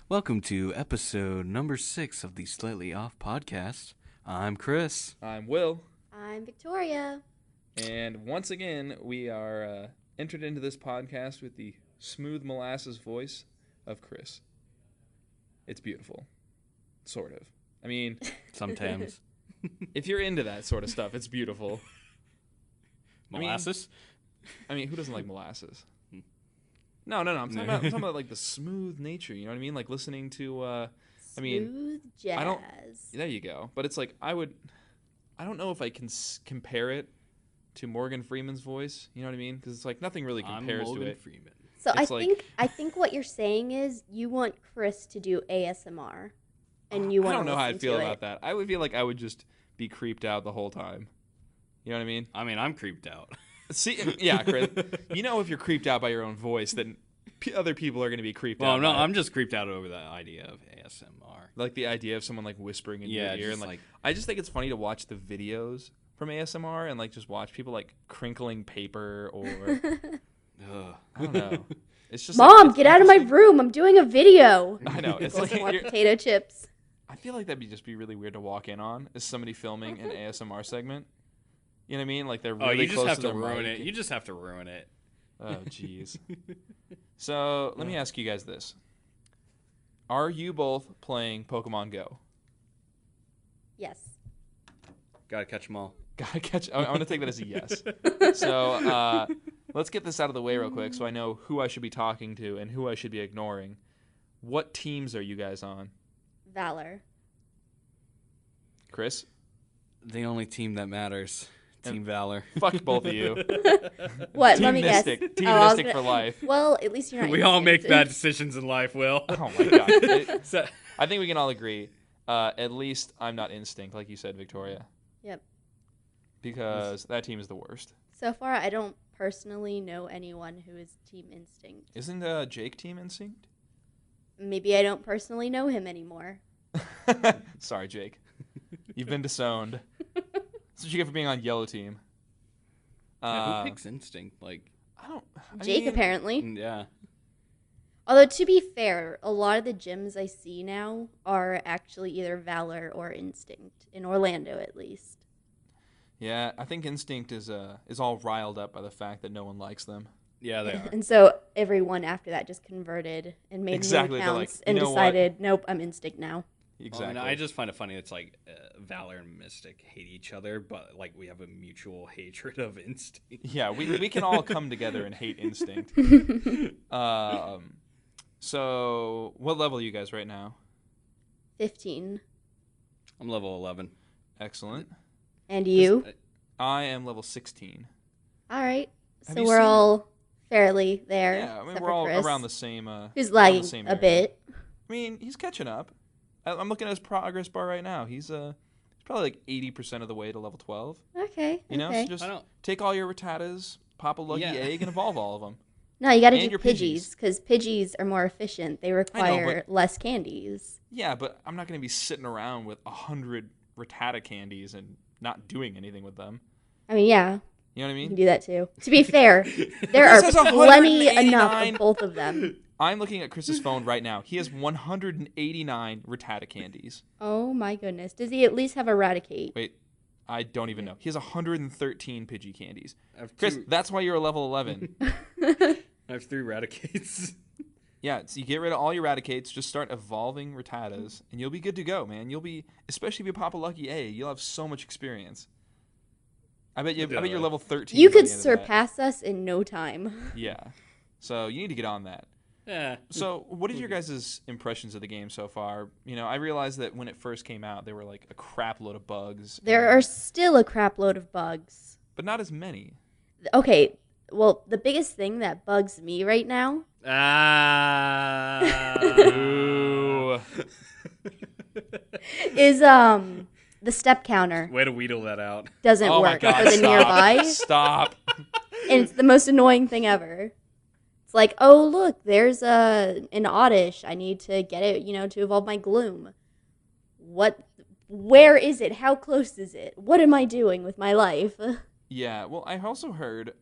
Welcome to episode number 6 of the Slightly Off podcast. I'm Chris. I'm Will. I'm Victoria. And once again, we are entered into this podcast with the smooth molasses voice of Chris. It's beautiful. Sort of. I mean, Sometimes. if you're into that sort of stuff, it's beautiful. Molasses? I mean, who doesn't like molasses? No. I'm talking about like the smooth nature. You know what I mean? Like listening to. Smooth jazz. There you go. But it's like I don't know if I can compare it to Morgan Freeman's voice. You know what I mean? Because it's like nothing really compares I'm Morgan to it. Freeman. So It's I think what you're saying is you want Chris to do ASMR, and you want. I don't know how I'd I'd feel about that. I would feel like I would just be creeped out the whole time. You know what I mean? I mean, I'm creeped out. See, yeah, Chris. You know, if you're creeped out by your own voice, then other people are going to be creeped Well, out. no, by it. I'm just creeped out over the idea of ASMR. Like the idea of someone like whispering in your ear, just and like I just think it's funny to watch the videos from ASMR and like just watch people like crinkling paper or Ugh. I don't know. It's just Mom, like, get out of my room! I'm doing a video. I know. It's Goes like more potato chips. I feel like that'd just be really weird to walk in on as somebody filming an ASMR segment. You know what I mean? Like they're really you just close have to to their ruin mic. it. You just have to ruin it. Oh, jeez. So let me ask you guys this: are you both playing Pokemon Go? Yes. Gotta catch them all. Gotta catch. I'm gonna take that as a yes. So let's get this out of the way real quick, so I know who I should be talking to and who I should be ignoring. What teams are you guys on, Valor. Chris? The only team that matters. Team Valor. Fuck both of you. What? Team Let me Mystic. guess. Team Oh, I was Mystic gonna- for life. Well, at least you're not. We all make instinct. bad decisions in life, Will. Oh my god. I think we can all agree. At least I'm not Instinct, like you said, Victoria. Yep. Because that team is the worst. So far, I don't personally know anyone who is Team Instinct. Isn't Jake Team Instinct? Maybe I don't personally know him anymore. Sorry, Jake. You've been disowned. That's what you get for being on Yellow Team. Yeah, who picks Instinct? Like, I Jake, mean, apparently. yeah. Although, to be fair, a lot of the gyms I see now are actually either Valor or Instinct, in Orlando at least. Yeah, I think Instinct is all riled up by the fact that no one likes them. Yeah, they are. And so everyone after that just converted and made Exactly, new they're like, accounts "You and know what? decided, nope, I'm Instinct now. Exactly. Well, I just find it funny. It's like Valor and Mystic hate each other, but like we have a mutual hatred of Instinct. Yeah, we can all come together and hate Instinct. So, what level are you guys right now? 15. I'm level 11. Excellent. And you? I am level 16. All right. Have So you we're seen- all fairly there. Yeah, I mean, except we're for all Chris, around the same. who's around lagging the same a area. bit. I mean, he's catching up. I'm looking at his progress bar right now. He's probably like 80% of the way to level 12. Okay. You know, okay. so just I don't. take all your Rattatas, pop a lucky Yeah. egg, and evolve all of them. No, you got to and do your Pidgeys because Pidgeys are more efficient. They require but- less candies. Yeah, but I'm not going to be sitting around with 100 Rattata candies and not doing anything with them. I mean, yeah, You know what I you can mean? do that too. To be fair, there are Chris has plenty 189. enough of both of them. I'm looking at Chris's phone right now. He has 189 Rattata candies. Oh my goodness. Does he at least have Eradicate? Wait, I don't even know. He has 113 Pidgey candies. I have Chris, two- that's why you're a level 11. I have 3 Raticates. Yeah, so you get rid of all your Raticates, just start evolving Rattatas, and you'll be good to go, man. You'll be, especially if you pop a lucky A, you'll have so much experience. I bet you're level 13. You by the could end of that. surpass us in no time. Yeah. So you need to get on that. Yeah. So what are your guys' impressions of the game so far? You know, I realized that when it first came out, there were like a crap load of bugs. There are still a crap load of bugs. But not as many. Okay, well, the biggest thing that bugs me right now Ooh. is the step counter Way to wheedle that out. doesn't Oh my work God, for the stop. nearby, Stop. and it's the most annoying thing ever. It's like, oh look, there's an Oddish. I need to get it, to evolve my Gloom. What? Where is it? How close is it? What am I doing with my life? Yeah, well, I also heard,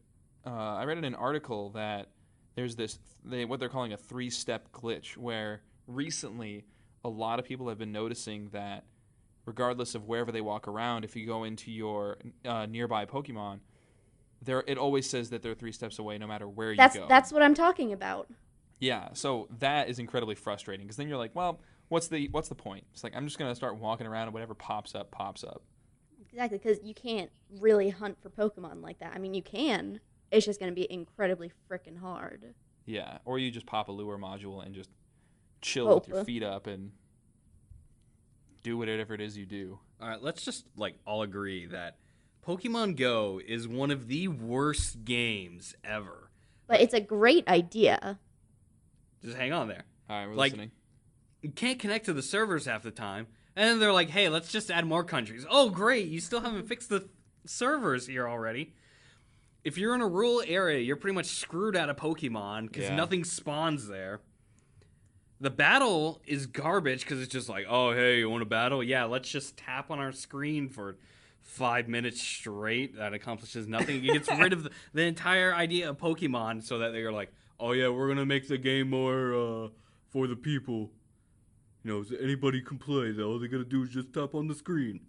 I read in an article that there's what they're calling a 3-step glitch, where recently a lot of people have been noticing that regardless of wherever they walk around, if you go into your nearby Pokemon, it always says that they're 3 steps away no matter where you go. That's what I'm talking about. Yeah, so that is incredibly frustrating because then you're like, well, what's the point? It's like I'm just gonna start walking around and whatever pops up pops up. Exactly, because you can't really hunt for Pokemon like that. I mean, you can. It's just going to be incredibly freaking hard. Yeah, or you just pop a lure module and just chill Hope. with your feet up and do whatever it is you do. All right, let's just all agree that Pokemon Go is one of the worst games ever. But it's a great idea. Just hang on there. All right, we're listening. You can't connect to the servers half the time. And then they're like, hey, let's just add more countries. Oh, great. You still haven't fixed the servers here already. If you're in a rural area, you're pretty much screwed out of Pokemon because nothing spawns there. The battle is garbage because it's just like, oh, hey, you want to battle? Yeah, let's just tap on our screen for 5 minutes straight. That accomplishes nothing. It gets rid of the entire idea of Pokemon so that they're like, oh, yeah, we're going to make the game more for the people. You know, anybody can play. All they got to do is just tap on the screen.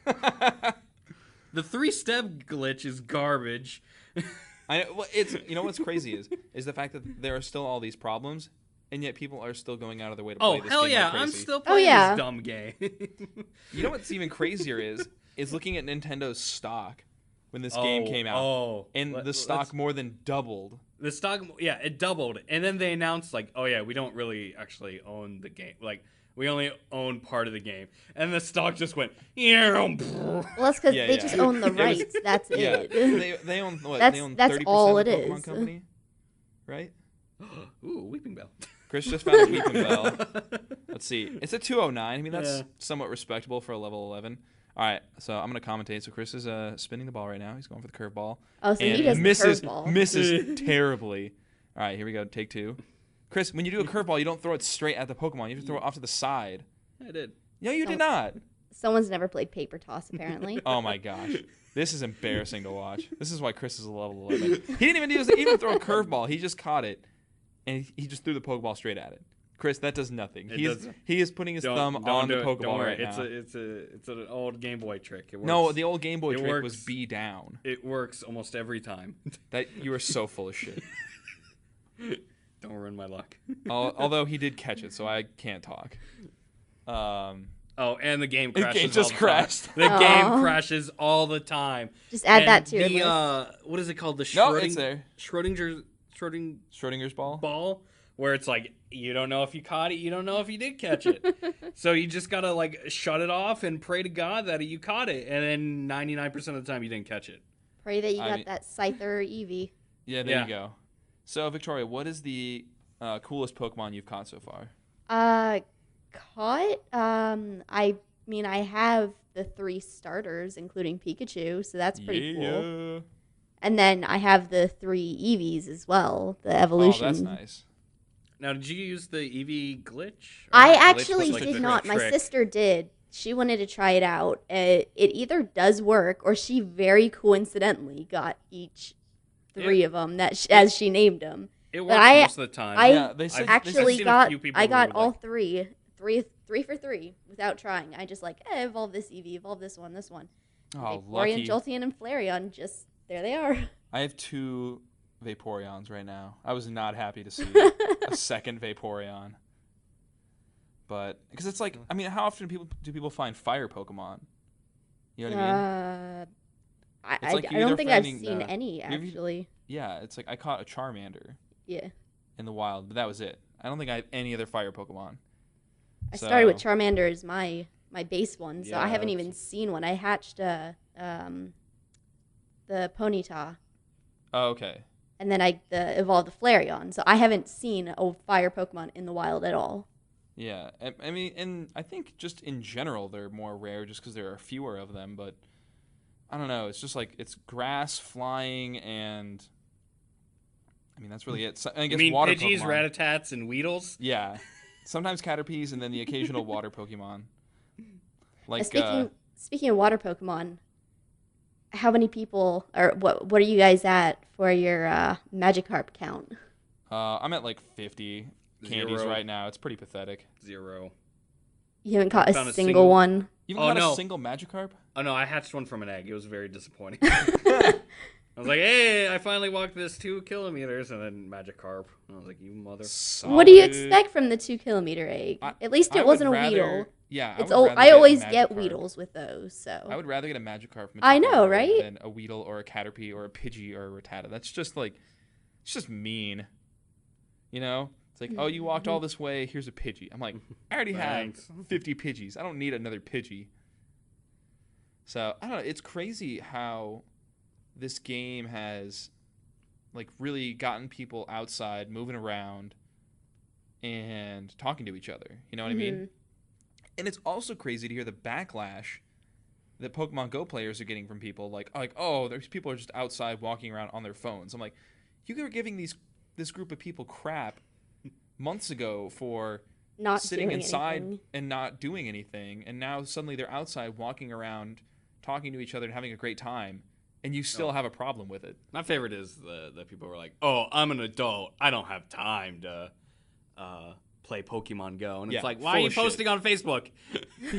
The 3-step glitch is garbage. I know. Well, what's crazy is the fact that there are still all these problems, and yet people are still going out of their way to play this game. Oh, hell yeah. like crazy. I'm still playing this dumb game. You know what's even crazier is looking at Nintendo's stock when this game came out. And the stock more than doubled. The stock, it doubled. And then they announced, we don't really actually own the game. We only own part of the game. And the stock just went, well, that's because they just own the rights. That's it. They own, what? That's, they own 30% that's all of it Pokemon is. Company? Right? Ooh, Weeping Bell. Chris just found a Weeping Bell. Let's see. It's a 209. I mean, that's somewhat respectable for a level 11. All right, so I'm going to commentate. So Chris is spinning the ball right now. He's going for the curveball. Oh, so he does the curveball. Misses terribly. All right, here we go. Take 2. Chris, when you do a curveball, you don't throw it straight at the Pokemon. You have to throw it off to the side. I did. No, you did not. Someone's never played paper toss, apparently. Oh, my gosh. This is embarrassing to watch. This is why Chris is a level 11. He didn't even throw a curveball. He just caught it, and he just threw the Pokeball straight at it. Chris, that does nothing. He is putting his thumb on the Pokeball right now. It's an old Game Boy trick. It works. No, the old Game Boy trick was B down. It works almost every time. You are so full of shit. Don't ruin my luck. Although he did catch it, so I can't talk. And the game crashes. The game just crashed. The game crashes all the time. Just add that to your list. What is it called? The it's there. Schrodinger's ball, where it's like you don't know if you caught it, you don't know if you did catch it. So you just gotta shut it off and pray to God that you caught it, and then 99% of the time you didn't catch it. Pray that you got that Scyther Eevee. Yeah, there you go. So Victoria, what is the coolest Pokemon you've caught so far? Caught? I mean, I have the 3 starters, including Pikachu, so that's pretty cool. And then I have the 3 Eevees as well, the evolution. Oh, that's nice. Now, did you use the Eevee glitch? I actually did not. My sister did. She wanted to try it out. It either does work, or she very coincidentally got each 3 of them as she named them. It works most of the time. I got all 3 for 3 without trying. I just evolve this Eevee, evolve this one. Oh, Vaporeon, Jolteon, and Flareon, just there they are. I have 2 Vaporeons right now. I was not happy to see a second Vaporeon. But, because it's how often do people find fire Pokemon? You know what I mean? I don't think I've seen any, actually. It's I caught a Charmander. Yeah. In the wild, but that was it. I don't think I have any other fire Pokemon. I started with Charmander as my base one, so I haven't even seen one. I hatched the Ponyta. Oh, okay. And then I evolved the Flareon, so I haven't seen a fire Pokemon in the wild at all. Yeah, I mean, and I think just in general they're more rare just because there are fewer of them, but I don't know. It's just it's grass, flying, and I mean that's really it. So, I guess water Pidgeys, Pokemon. Rattatas, and Weedles? Yeah, sometimes Caterpies, and then the occasional water Pokemon. Speaking of water Pokemon, how many people or what are you guys at for your Magikarp count? I'm at 50. candies 0. right now. It's pretty pathetic. 0. You haven't caught Found a a single single- one. You Oh, haven't caught no. a single Magikarp? Oh no, I hatched one from an egg. It was very disappointing. I was like, hey, I finally walked this 2 kilometers, and then Magikarp. And I was like, you mother. What do you Solid. expect from the 2 kilometer egg? I- At least I it would wasn't a rather- Weedle. Yeah, It's would rather I always Magikarp. get Weedles with those, so. I would rather get a Magikarp from a I know, Magikarp right? than a Weedle or a Caterpie or a Pidgey or a Rattata. That's just like, it's just mean. You know? It's like, oh, you walked all this way, here's a Pidgey. I'm like, I already have Thanks. 50 Pidgeys. I don't need another Pidgey. So, I don't know. It's crazy how this game has, like, really gotten people outside, moving around, and talking to each other. You know what I mean? And it's also crazy to hear the backlash that Pokemon Go players are getting from people. Like, oh, there's people are just outside walking around on their phones. I'm like, you were giving this group of people crap months ago for Not sitting doing inside anything. and not doing anything, and now suddenly they're outside walking around, talking to each other and having a great time, and you still have a problem with it. My favorite is the people who are like, oh, I'm an adult. I don't have time to play Pokemon Go. And it's Yeah, like, why full are you of shit. posting on Facebook?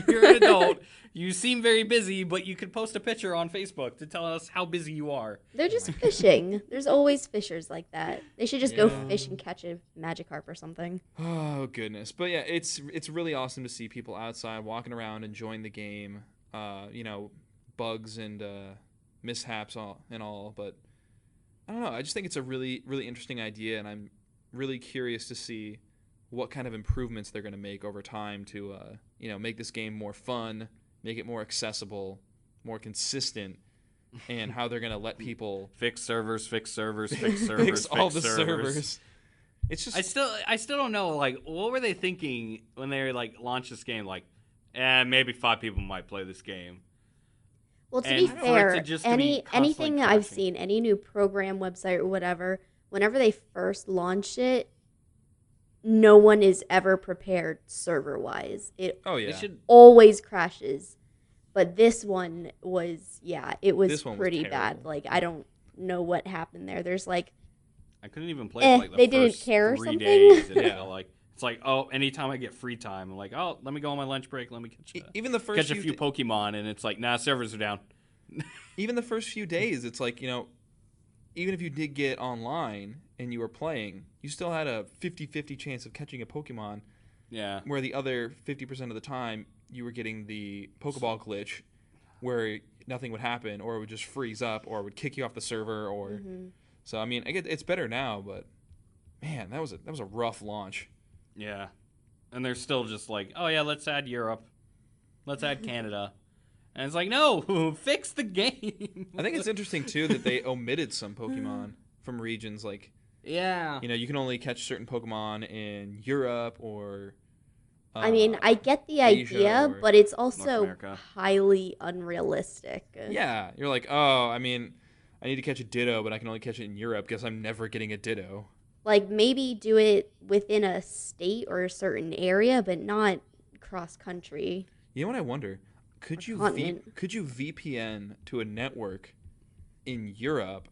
You're an adult. You seem very busy, but you could post a picture on Facebook to tell us how busy you are. They're just fishing. There's always fishers like that. They should just go Yeah. fish and catch a Magikarp or something. Oh goodness, but yeah, it's really awesome to see people outside walking around, enjoying the game. You know, bugs and mishaps and all, but I don't know. I just think it's a really interesting idea, and I'm really curious to see what kind of improvements they're going to make over time to you know, make this game more fun, make it more accessible, more consistent, and how they're going to let people Fix servers, fix servers, fix all the servers. It's just I still don't know, like, what were they thinking when they like launched this game? Like, maybe 5 people might play this game. Well, to And be for it fair, to just to be constantly anything I've crashing. seen, any new program, website, or whatever, whenever they first launch it, no one is ever prepared server-wise. It oh They yeah. should always crashes. But this one was, it was This one was pretty bad. terrible. Like, I don't know what happened there. There's like, I couldn't even play for like the they didn't first care or 3 something? days. It Yeah. felt like it's like, oh, anytime I get free time, I'm like, oh, let me go on my lunch break. Let me Even the first catch a few Pokemon, and it's like, nah, servers are down. even the first few days, it's like, you know, even if you did get online and you were playing, you still had a 50-50 chance of catching a Pokemon, Yeah, where the other 50% of the time you were getting the Pokeball glitch where nothing would happen, or it would just freeze up, or it would kick you off the server, or so I mean, I get it's better now, but man, that was a rough launch. yeah, and they're still just like, oh yeah, let's add Europe, let's add Canada, and it's like, no, fix the game. I think it's interesting too that they omitted some Pokemon from regions, like, yeah, you know, you can only catch certain Pokemon in Europe or I mean, I get the Asia idea, or but it's North also America. highly unrealistic. yeah, you're like, oh, I mean, I need to catch a Ditto, but I can only catch it in Europe. Guess I'm never getting a Ditto. Like, maybe do it within a state or a certain area, but not cross country. You know what I wonder? Could Or you continent. could you VPN to a network in Europe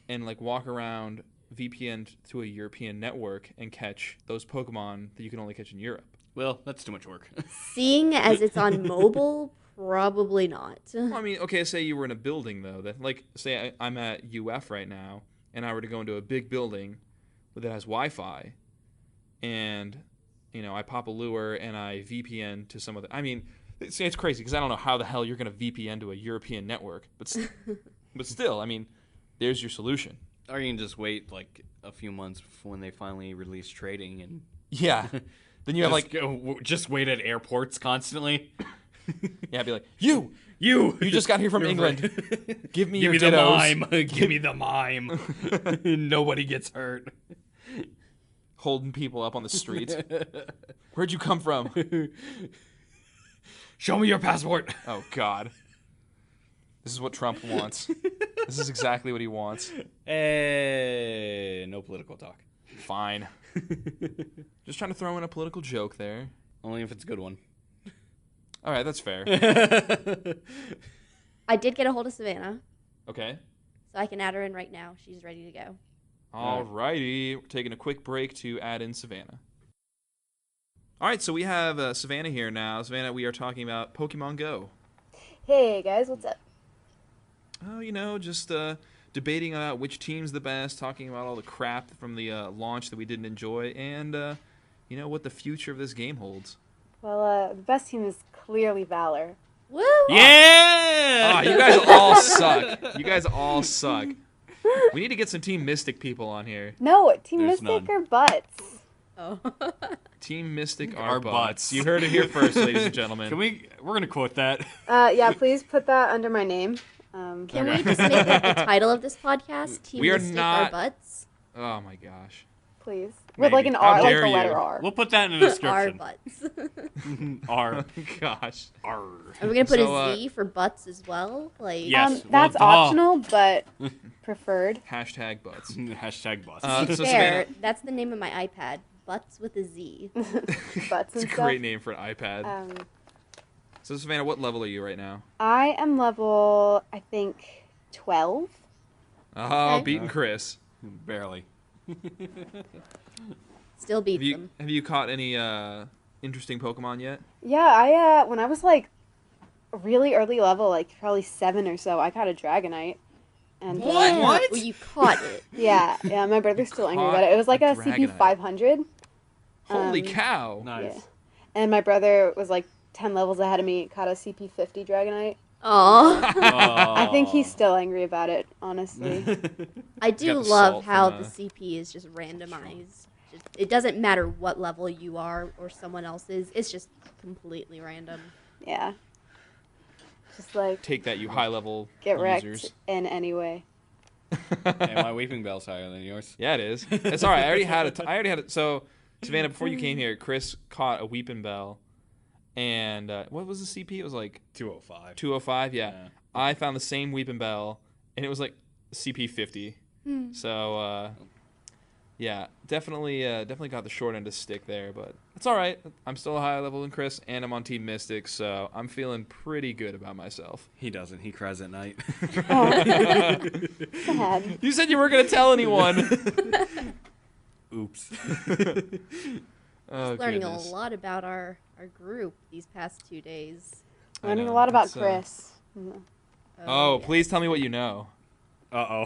and like walk around VPN to a European network and catch those Pokemon that you can only catch in Europe? well, that's too much work. Seeing as it's on mobile, probably not. Well, I mean, okay, say you were in a building though. That, like, say I'm at UF right now, and I were to go into a big building that has Wi-Fi, and you know, I pop a lure and I VPN to some other. I mean, it's crazy because I don't know how the hell you're going to VPN to a European network, but but still, I mean, there's your solution. Or you can just wait like a few months when they finally release trading, and Yeah. Then you have like, just wait at airports constly. yeah, be like, you You just got here from You're England. right. Give me Give your me the dittos. mime. Give me the mime. Nobody gets hurt. Holding people up on the streets. Where'd you come from? Show me your passport. Oh, God. This is what Trump wants. This is exactly what he wants. Hey, no political talk. Fine. Just trying to throw in a political joke there. Only if it's a good one. All right, that's fair. I did get a hold of Savannah, Okay. so I can add her in right now. She's ready to go. Alrighty, we're taking a quick break to add in Savannah. All right, so we have Savannah here now. Savannah, we are talking about Pokemon Go. Hey guys, what's up? Oh, just debating about which team's the best, talking about all the crap from the launch that we didn't enjoy, and what the future of this game holds. Well, the best team is clearly Valor. Woo! Yeah! You guys all suck. You guys all suck. We need to get some Team Mystic people on here. No, Team There's Mystic none. or Butts. Oh. Team Mystic Our are butts. Butts. You heard it here first, ladies and gentlemen. We're gonna quote that. Yeah, please put that under my name. Can we just make that the title of this podcast? Team We are Mystic not- or Butts? Oh my gosh. Please. Maybe. With like an How R, like dare the you. letter R. We'll put that in the Our description. Butts. R. Gosh. R. Are we gonna put So, a Z for Butts as well? Like Yes. That's well, duh. optional, but preferred. Hashtag Butts. Hashtag bus. To be So fair, Savannah- that's the name of my iPad. Butts with a Z. Butts It's and a stuff. great name for an iPad. So So Savannah, what level are you right now? I am level, I think, 12. Oh, Okay. beating Chris. Barely. Still beats Have you them. have you caught any interesting Pokemon yet? Yeah, I when I was like a really early level, like probably 7 or so, I caught a Dragonite. And What? Well, you caught it. Yeah, my brother's still angry Caught about it. It was like a a CP Dragonite. 500. Holy cow! Nice. Yeah. And my brother was like 10 levels ahead of me, caught a CP 50 Dragonite. Aw. I think he's still angry about it, honestly. I do Got the love salt how from, the CP is just randomized. It doesn't matter what level you are or someone else is. It's just completely random. Yeah. Just like, Take that, you high level get wrecked users. in any way. Hey, my weeping bell's higher than yours. Yeah, it is. It's all right. I already had it. I already had it. So, Savannah, before you came here, Chris caught a Weeping Bell, and what was the CP? It was like 205. 205. Yeah. Yeah. I found the same Weeping Bell, and it was like CP 50. So, yeah, definitely got the short end of the stick there, but it's all right. I'm still a higher level than Chris, and I'm on Team Mystic, so I'm feeling pretty good about myself. He doesn't. He cries at night. Sad. You said you weren't gonna tell anyone. Oops. Oh, Learning goodness. a lot about our group these past 2 days. I Learning know, a lot about it's, Chris. Oh, yeah. please tell me what you know. Uh-oh.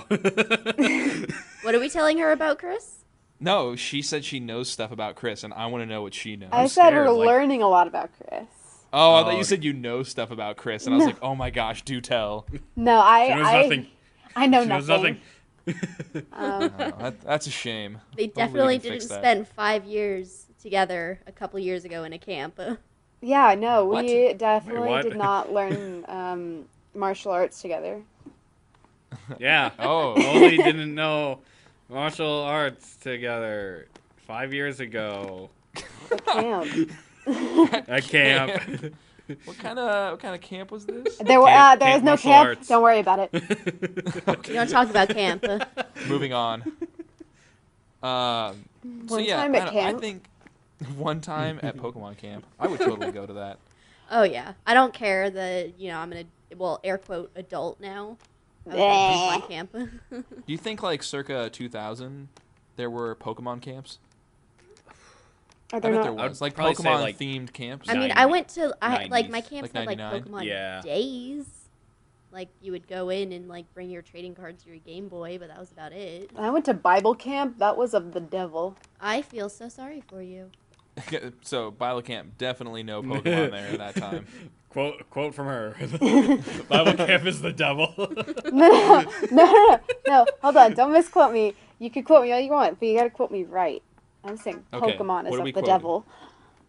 What are we telling her about Chris? No, she said she knows stuff about Chris, and I want to know what she knows. I said scared, we're like- learning a lot about Chris. Oh, I thought Oh, you okay. said you know stuff about Chris, and I was like, oh my gosh, do tell. No, She knows nothing. I know She knows nothing. nothing. Oh, that's a shame. They Hopefully we definitely can fix didn't that. spend 5 years together a couple years ago in a camp. Yeah, no, What? we definitely what? did not learn martial arts together. Yeah. Oh. Only didn't know martial arts together 5 years ago The camp. at camp. What kind of camp was this? There Camp- was camp no martial camp. arts. Don't worry about it. We don't talk about camp. Moving on. So One yeah, time at I camp. think one time at Pokemon camp, I would totally go to that. Oh yeah, I don't care that I'm air quote adult now. I was at Pokemon camp. Do you think like circa 2000 there were Pokemon camps? Are I there bet there not? was like probably say, Pokemon like, themed camps. I mean, 90s. I went to like my 90s. camps Like had like 99? Pokemon Yeah. days. Like you would go in and like bring your trading cards, your Game Boy, but that was about it. I went to Bible camp. That was of the devil. I feel so sorry for you. So Bible camp, definitely no Pokemon there at that time. Quote from her. Bible camp is the devil. No. Hold on. Don't misquote me. You can quote me all you want, but you gotta quote me right. I'm saying Okay, Pokemon is what are of we the quoting? devil.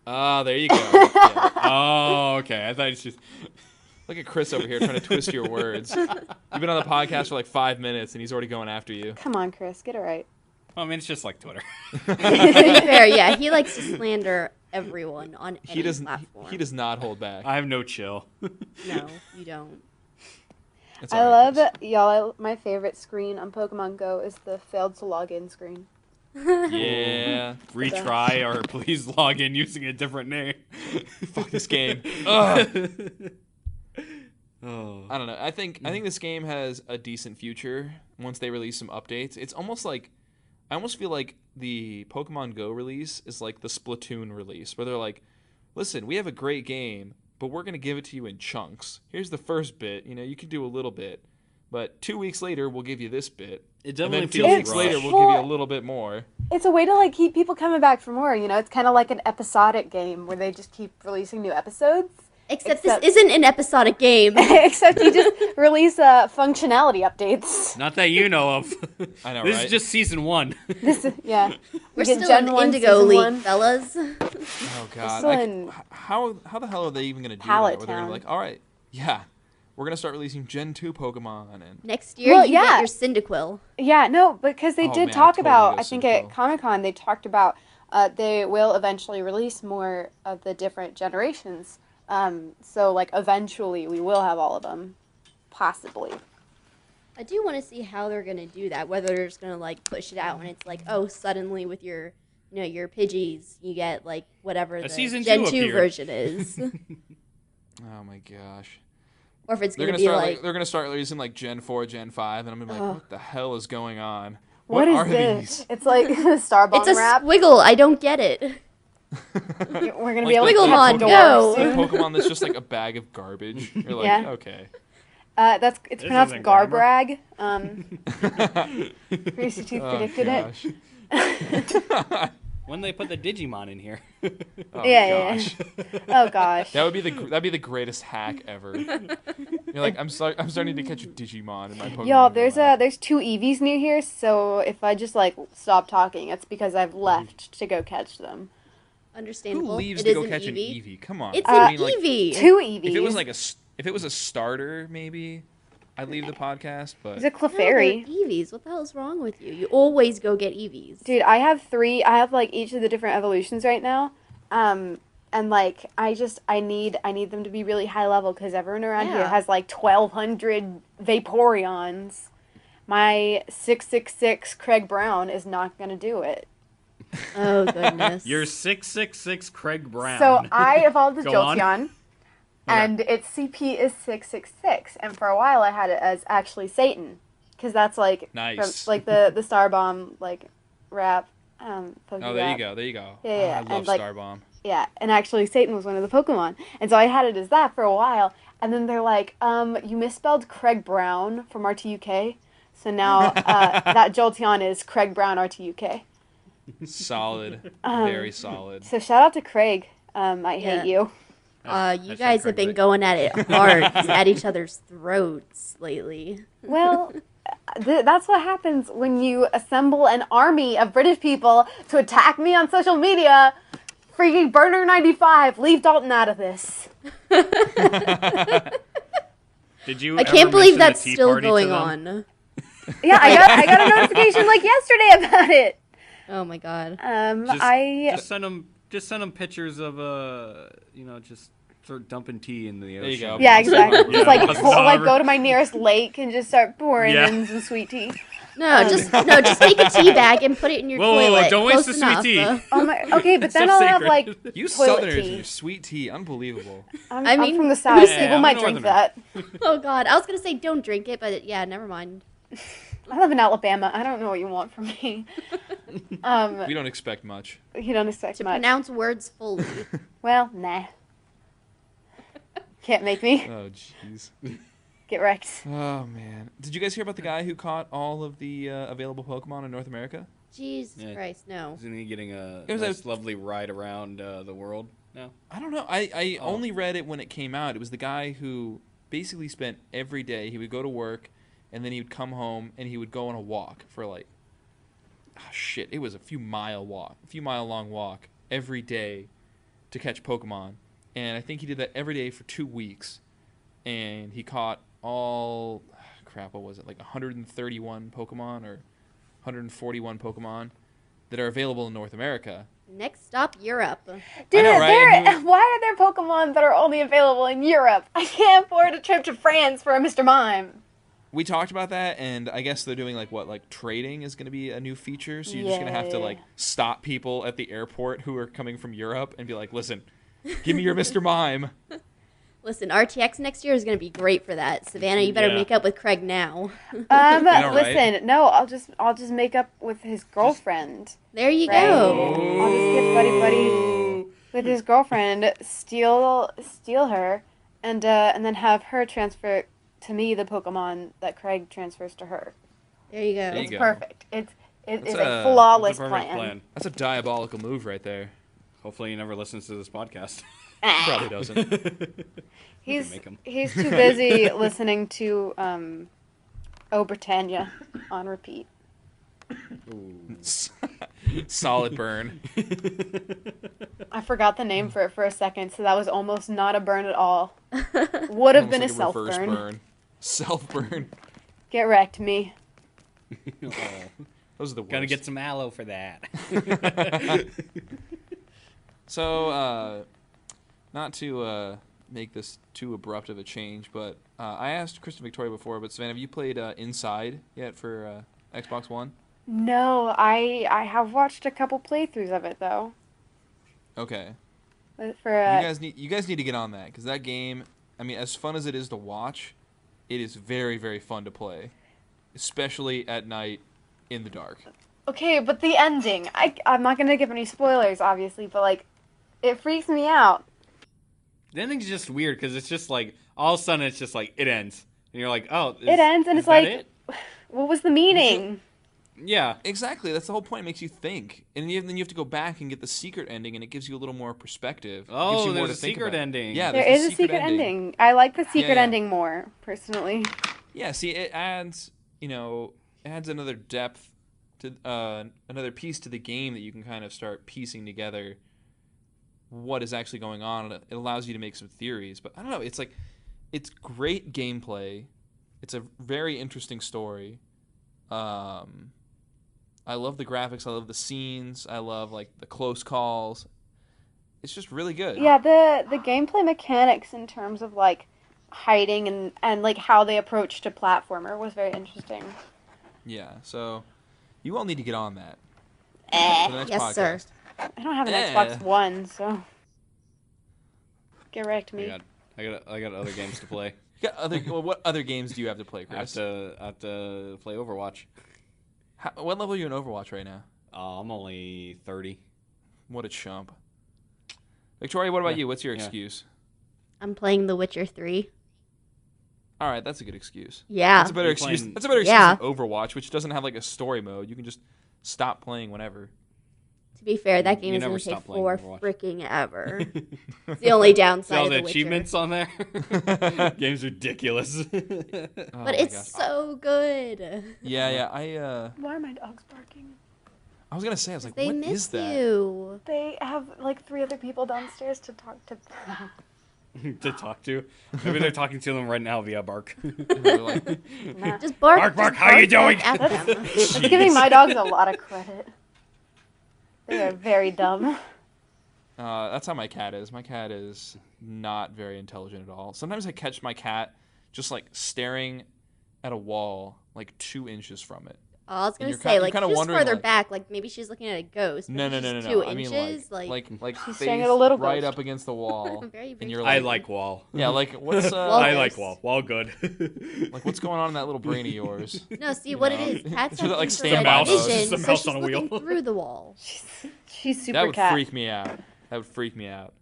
Ah, there you go. Yeah. Oh, okay. I thought it's just. Look at Chris over here trying to twist your words. You've been on the podcast for like 5 minutes, and he's already going after you. Come on, Chris. Get it right. I mean, it's just like Twitter. To be fair, yeah, he likes to slander everyone on any He doesn't. platform. He does not hold back. I have no chill. No, you don't. It's I all right, love Chris. it. Y'all, my favorite screen on Pokemon Go is the failed to log in screen. Yeah. Retry or please log in using a different name. Fuck this game. Ugh. Oh. I don't know. I think this game has a decent future once they release some updates. It's almost like I almost feel like the Pokemon Go release is like the Splatoon release, where they're like, listen, we have a great game, but we're going to give it to you in chunks. Here's the first bit. You can do a little bit. But 2 weeks later, we'll give you this bit. It definitely and then 2 feels weeks rushed. later, we'll give you a little bit more. It's a way to like keep people coming back for more. It's kind of like an episodic game where they just keep releasing new episodes. Except this isn't an episodic game. Except you just release functionality updates. Not that you know of. I know, This right? is just season 1. Yeah. We're get still Gen in 1, Indigo Season League, 1. fellas. Oh god! still in How the hell are they even gonna do Pallet that? Where they're Town. like, all right, yeah, we're gonna start releasing Gen 2 Pokemon, and Next year, Well, you yeah. get your Cyndaquil. Yeah, no, because they Oh, did man, talk I'd totally about, go I think Cyndaquil. at Comic-Con, they talked about they will eventually release more of the different generations. So, like, eventually we will have all of them. Possibly. I do want to see how they're gonna do that. Whether they're just gonna like push it out and it's like, oh, suddenly with your, your Pidgeys, you get like whatever the season Gen 2 2 appeared. version is, oh my gosh, or if it's they're gonna gonna be start like, they're gonna start releasing like Gen 4, Gen 5, and I'm gonna be like, Ugh. what the hell is going on? What are is this? these? It's like Starbomb it's a wrap. squiggle. I don't get it. We're gonna Like be able to Squigglemon, cut the door go. soon. Like Pokemon that's just like a bag of garbage. You're like, Yeah. okay. It's This pronounced isn't grammar. Garbrag. Oh, Reese Tooth predicted it. gosh. When they put the Digimon in here. Oh, Yeah. gosh. Oh gosh. That'd be the greatest hack ever. You're like, I'm starting to catch a Digimon in my Pokemon. Yo, Go app." there's 2 Eevees near here, so if I just like stop talking, it's because I've left to go catch them. Who Understandable. leaves It to is go an catch an Eevee. Eevee? Come on. It's I an mean, like, Eevee. 2 Eevees. if it was a starter, maybe I'd leave the podcast. But It's a No, Clefairy. they're Eevees. What the hell's wrong with you? You always go get Eevees. Dude, I have 3. I have like each of the different evolutions right now. And like I need them to be really high level because everyone around here Yeah. has like 1,200 Vaporeons. My 666 Craig Brown is not gonna do it. Oh goodness. You're 666 Craig Brown. So I evolved as Go on. Jolteon, and its CP is 666. And for a while, I had it as actually Satan, because that's like Nice. from, like the Starbomb like rap. Poke oh, rap. there you go. Yeah, Oh, yeah, I and, love like, Starbomb. Yeah, and actually Satan was one of the Pokemon, and so I had it as that for a while. And then they're like, you misspelled Craig Brown from RTUK, so now that Jolteon is Craig Brown RTUK. Solid, Um, very solid. So shout out to Craig. I Yeah. hate you. You Hashtag guys have been Craig going at it hard at each other's throats lately. Well, that's what happens when you assemble an army of British people to attack me on social media. Freaking Burner95, leave Dalton out of this. Did you? I can't ever believe mention that's the tea still party to going them? on. Yeah, I got a notification like yesterday about it. Oh my god. Just send them pictures of just sort of dumping tea in the ocean. There you go. Yeah, exactly. Yeah. Just like Yeah. go to my nearest lake and just start pouring Yeah. in some sweet tea. Just take a tea bag and put it in your Whoa, toilet. don't waste Close the sweet enough. tea. Oh my. Okay, but It's then so I'll have sacred. like You toilet Southerners tea. and your sweet tea, unbelievable. I'm mean, from the south. Yeah, People I'm might a drink northerner. that. Oh god, I was gonna say don't drink it, but yeah, never mind. I live in Alabama. I don't know what you want from me. We don't expect much. You don't expect To much. pronounce words fully. Well, nah. Can't make me. Oh, jeez. Get wrecked. Oh, man. Did you guys hear about the guy who caught all of the available Pokemon in North America? Jesus Yeah. Christ, no. Isn't he getting a It was nice, lovely ride around the world now? I don't know. I only read it when it came out. It was the guy who basically spent every day, he would go to work, and then he would come home, and he would go on a walk for it was a few mile long walk every day to catch Pokemon. And I think he did that every day for 2 weeks. And he caught what was it, like 131 Pokemon or 141 Pokemon that are available in North America. Next stop, Europe. Dude, know, right? And why are there Pokemon that are only available in Europe? I can't afford a trip to France for a Mr. Mime. We talked about that, and I guess they're doing trading is going to be a new feature. So you're just going to have to Yeah. stop people at the airport who are coming from Europe and be like, listen, give me your Mr. Mime. Listen, RTX next year is going to be great for that. Savannah, you better Yeah. make up with Craig now. know, right? Listen, no, I'll just make up with his girlfriend. There you Right. go. I'll just get buddy with his girlfriend, steal her, and then have her transfer to me the Pokemon that Craig transfers to her. There you go. There you It's go. perfect. It is That's a a- flawless That's a perfect plan. That's a diabolical move right there. Hopefully he never listens to this podcast. Probably doesn't. He's make 'em. he's too busy listening to Oh Britannia on repeat. Solid burn. I forgot the name for it for a second, so that was almost not a burn at all. Would have Almost been like a self reverse burn. Self burn. Get wrecked, me. Those are the worst. Gotta get some aloe for that. So, not to make this too abrupt of a change, but I asked Kristen Victoria before, but Savannah, have you played Inside yet for Xbox One? No, I have watched a couple playthroughs of it though. Okay. For You guys need to get on that, because that game, I mean, as fun as it is to watch, it is very, very fun to play, especially at night in the dark. okay, but the ending. I'm not gonna give any spoilers, obviously, but like, it freaks me out. The ending's just weird because it's just like all of a sudden it's just like it ends and you're like, oh, It ends, and is it's that like, it? what was the meaning? Yeah. Exactly, that's the whole point. It makes you think, and then you have to go back and get the secret ending, and it gives you a little more perspective. It gives Oh, you more there's to a think secret about. ending. Yeah, There there's is a secret ending. I like the secret yeah. ending more, personally. Yeah, see, it adds, adds another depth to another piece to the game that you can kind of start piecing together what is actually going on. It allows you to make some theories, but I don't know. It's like, it's great gameplay. It's a very interesting story. I love the graphics. I love the scenes. I love like the close calls. It's just really good. Yeah, the gameplay mechanics in terms of like hiding and like how they approached a platformer was very interesting. Yeah. So you all need to get on that. For the next Yes, sir. podcast. I don't have an Eh. Xbox One, so get wrecked, me. I got other games to play. You got what other games do you have to play, I have Chris? to play Overwatch. What level are you in Overwatch right now? I'm only 30. What a chump. Victoria, what about Yeah, you? What's your yeah. excuse? I'm playing The Witcher 3. All right, that's a good excuse. Yeah. That's a better You're excuse. playing- That's a better excuse Yeah. than Overwatch, which doesn't have like a story mode. You can just stop playing whenever. To be fair, that game You is never going to take stop playing for Overwatch. freaking ever. It's the only See downside all of the The Witcher. achievements on there? Game's ridiculous. But it's so good. Yeah. Why are my dogs barking? I was gonna say, I was like, They what miss is that? you. They have like 3 other people downstairs to talk to. To talk to. Maybe they're talking to them right now via bark. They're like, Nah. Just bark. Bark, bark, just how you bark doing? at them. That's giving my dogs a lot of credit. They are very dumb. that's how my cat is. My cat is not very intelligent at all. Sometimes I catch my cat just like staring at a wall like 2 inches from it. Oh, I was And gonna you're say, you're like, kinda just wondering, further like- back, like maybe she's looking at a ghost. but No. if she's I 2 mean inches, like She's face staring at a little right ghost. up against the wall. Very, and very you're I like, like Wall. yeah, like what's Well, I ghost. like Wall. Wall good. like what's going on in that little brain of yours? No, see what it know? is. Cats It's have like infrared standby mode. vision, Just a so mouse she's on a looking wheel. through the wall. She's super That would cat. freak me out. That would freak me out.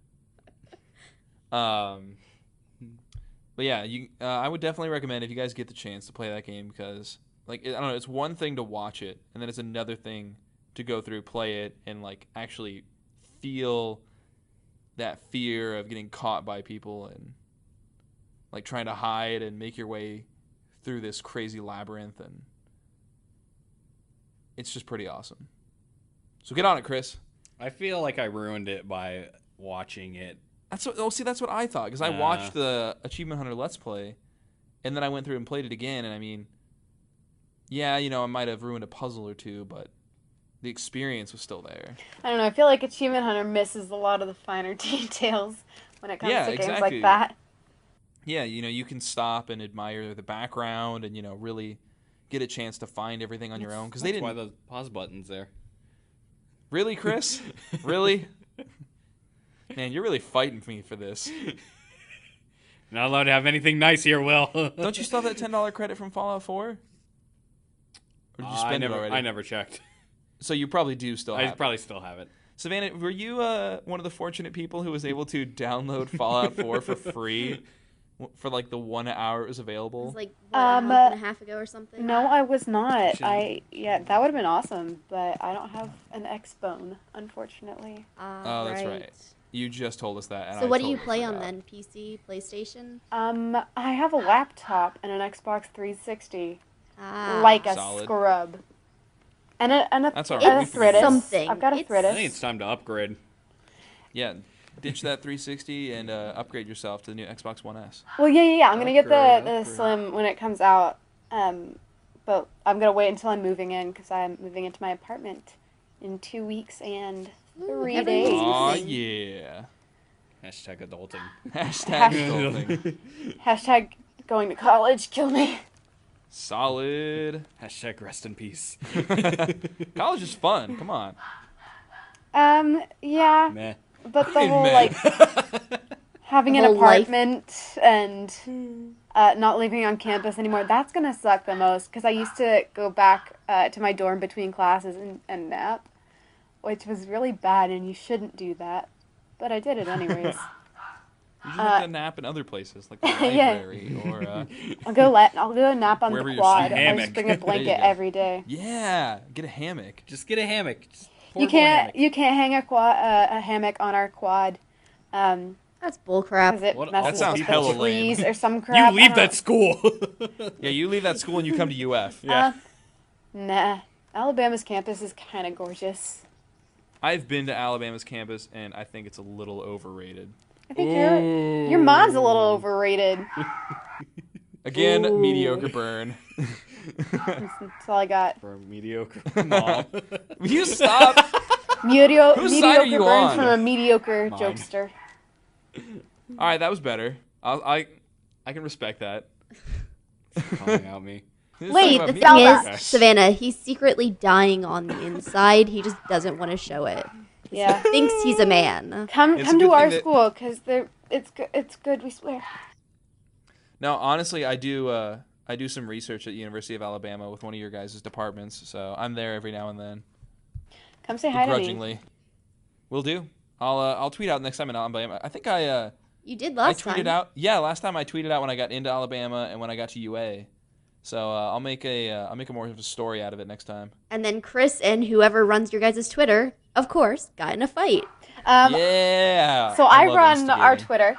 But yeah, I would definitely recommend if you guys get the chance to play that game because, like, I don't know, it's one thing to watch it, and then it's another thing to go through, play it, and like actually feel that fear of getting caught by people and like trying to hide and make your way through this crazy labyrinth, and it's just pretty awesome. So get on it, Chris. I feel like I ruined it by watching it. That's what I thought because I watched the Achievement Hunter Let's Play, and then I went through and played it again, and I mean, yeah, I might have ruined a puzzle or two, but the experience was still there. I don't know. I feel like Achievement Hunter misses a lot of the finer details when it comes Yeah, to games exactly. like that. Yeah, you can stop and admire the background and really get a chance to find everything on your own because they That's didn't. why the pause button's there. Really, Chris? Really? Man, you're really fighting me for this. Not allowed to have anything nice here, Will. Don't you still have that $10 credit from Fallout 4? Or did you spend it already? I never checked. So you probably do still have I probably still have it. Savannah, were you one of the fortunate people who was able to download Fallout 4 for free for like the 1 hour it was available? It was like a month and a half ago or something. No, I was not. That would have been awesome, but I don't have an X-Bone, unfortunately. Oh, that's right. You just told us that. And So I what do you totally play forgot. on then? PC, PlayStation? I have a laptop and an Xbox 360, Ah. like a Solid. scrub, and a That's all right. We a figured it out. Thritis. Something. I've got a It's- I think Thritis. it's time to upgrade. Yeah, ditch that 360 and upgrade yourself to the new Xbox One S. Well, yeah. I'm gonna get the Upgrade. Slim when it comes out. But I'm gonna wait until I'm moving in because I'm moving into my apartment in 2 weeks and 3 everything's days. Aw, Amazing. yeah. Hashtag adulting. Hashtag adulting. Hashtag going to college. Kill me. Solid. Hashtag rest in peace. College is fun. Come on. Yeah, Meh. but the whole Amen. like having an Whole life. apartment and not living on campus anymore, that's gonna suck the most because I used to go back to my dorm between classes and nap, which was really bad, and you shouldn't do that, but I did it anyways. You should have to nap in other places, like the Yeah. library or I'll go nap on Wherever the you're quad. sleeping. I'll just Hammock. bring a There you blanket go. every day. yeah, get a hammock. Just get a hammock. Just You portable can't hammock. hang a hammock on our quad. That's bullcrap. Because it What- messes that sounds with hella the lame. trees or some You crap. leave that school. Yeah, you leave that school and you come to UF. Yeah. Nah. Alabama's campus is kind of gorgeous. I've been to Alabama's campus and I think it's a little overrated. I think your mom's a little overrated. Again, Ooh. mediocre burn. That's all I got. For a mediocre mom. Will you stop? Whose side are Mediocre you burn on? from a mediocre Mine. jokester. All right, that was better. I can respect that. Calling out me. Let's Wait, talk the about thing mediocre. is, Savannah, he's secretly dying on the inside. He just doesn't want to show it. Yeah. He thinks he's a man. Come It's a to good our thing that- school because it's good. We swear. No, honestly, I do some research at University of Alabama with one of your guys' departments, so I'm there every now and then. Come say hi to me. Begrudgingly. Will do. I'll tweet out next time in Alabama. I think I You did I last tweeted time. out. Yeah, last time I tweeted out when I got into Alabama and when I got to UA. So I'll make a more of a story out of it next time. And then Chris and whoever runs your guys' Twitter, of course, got in a fight. Yeah. So I love run our instigating. Twitter.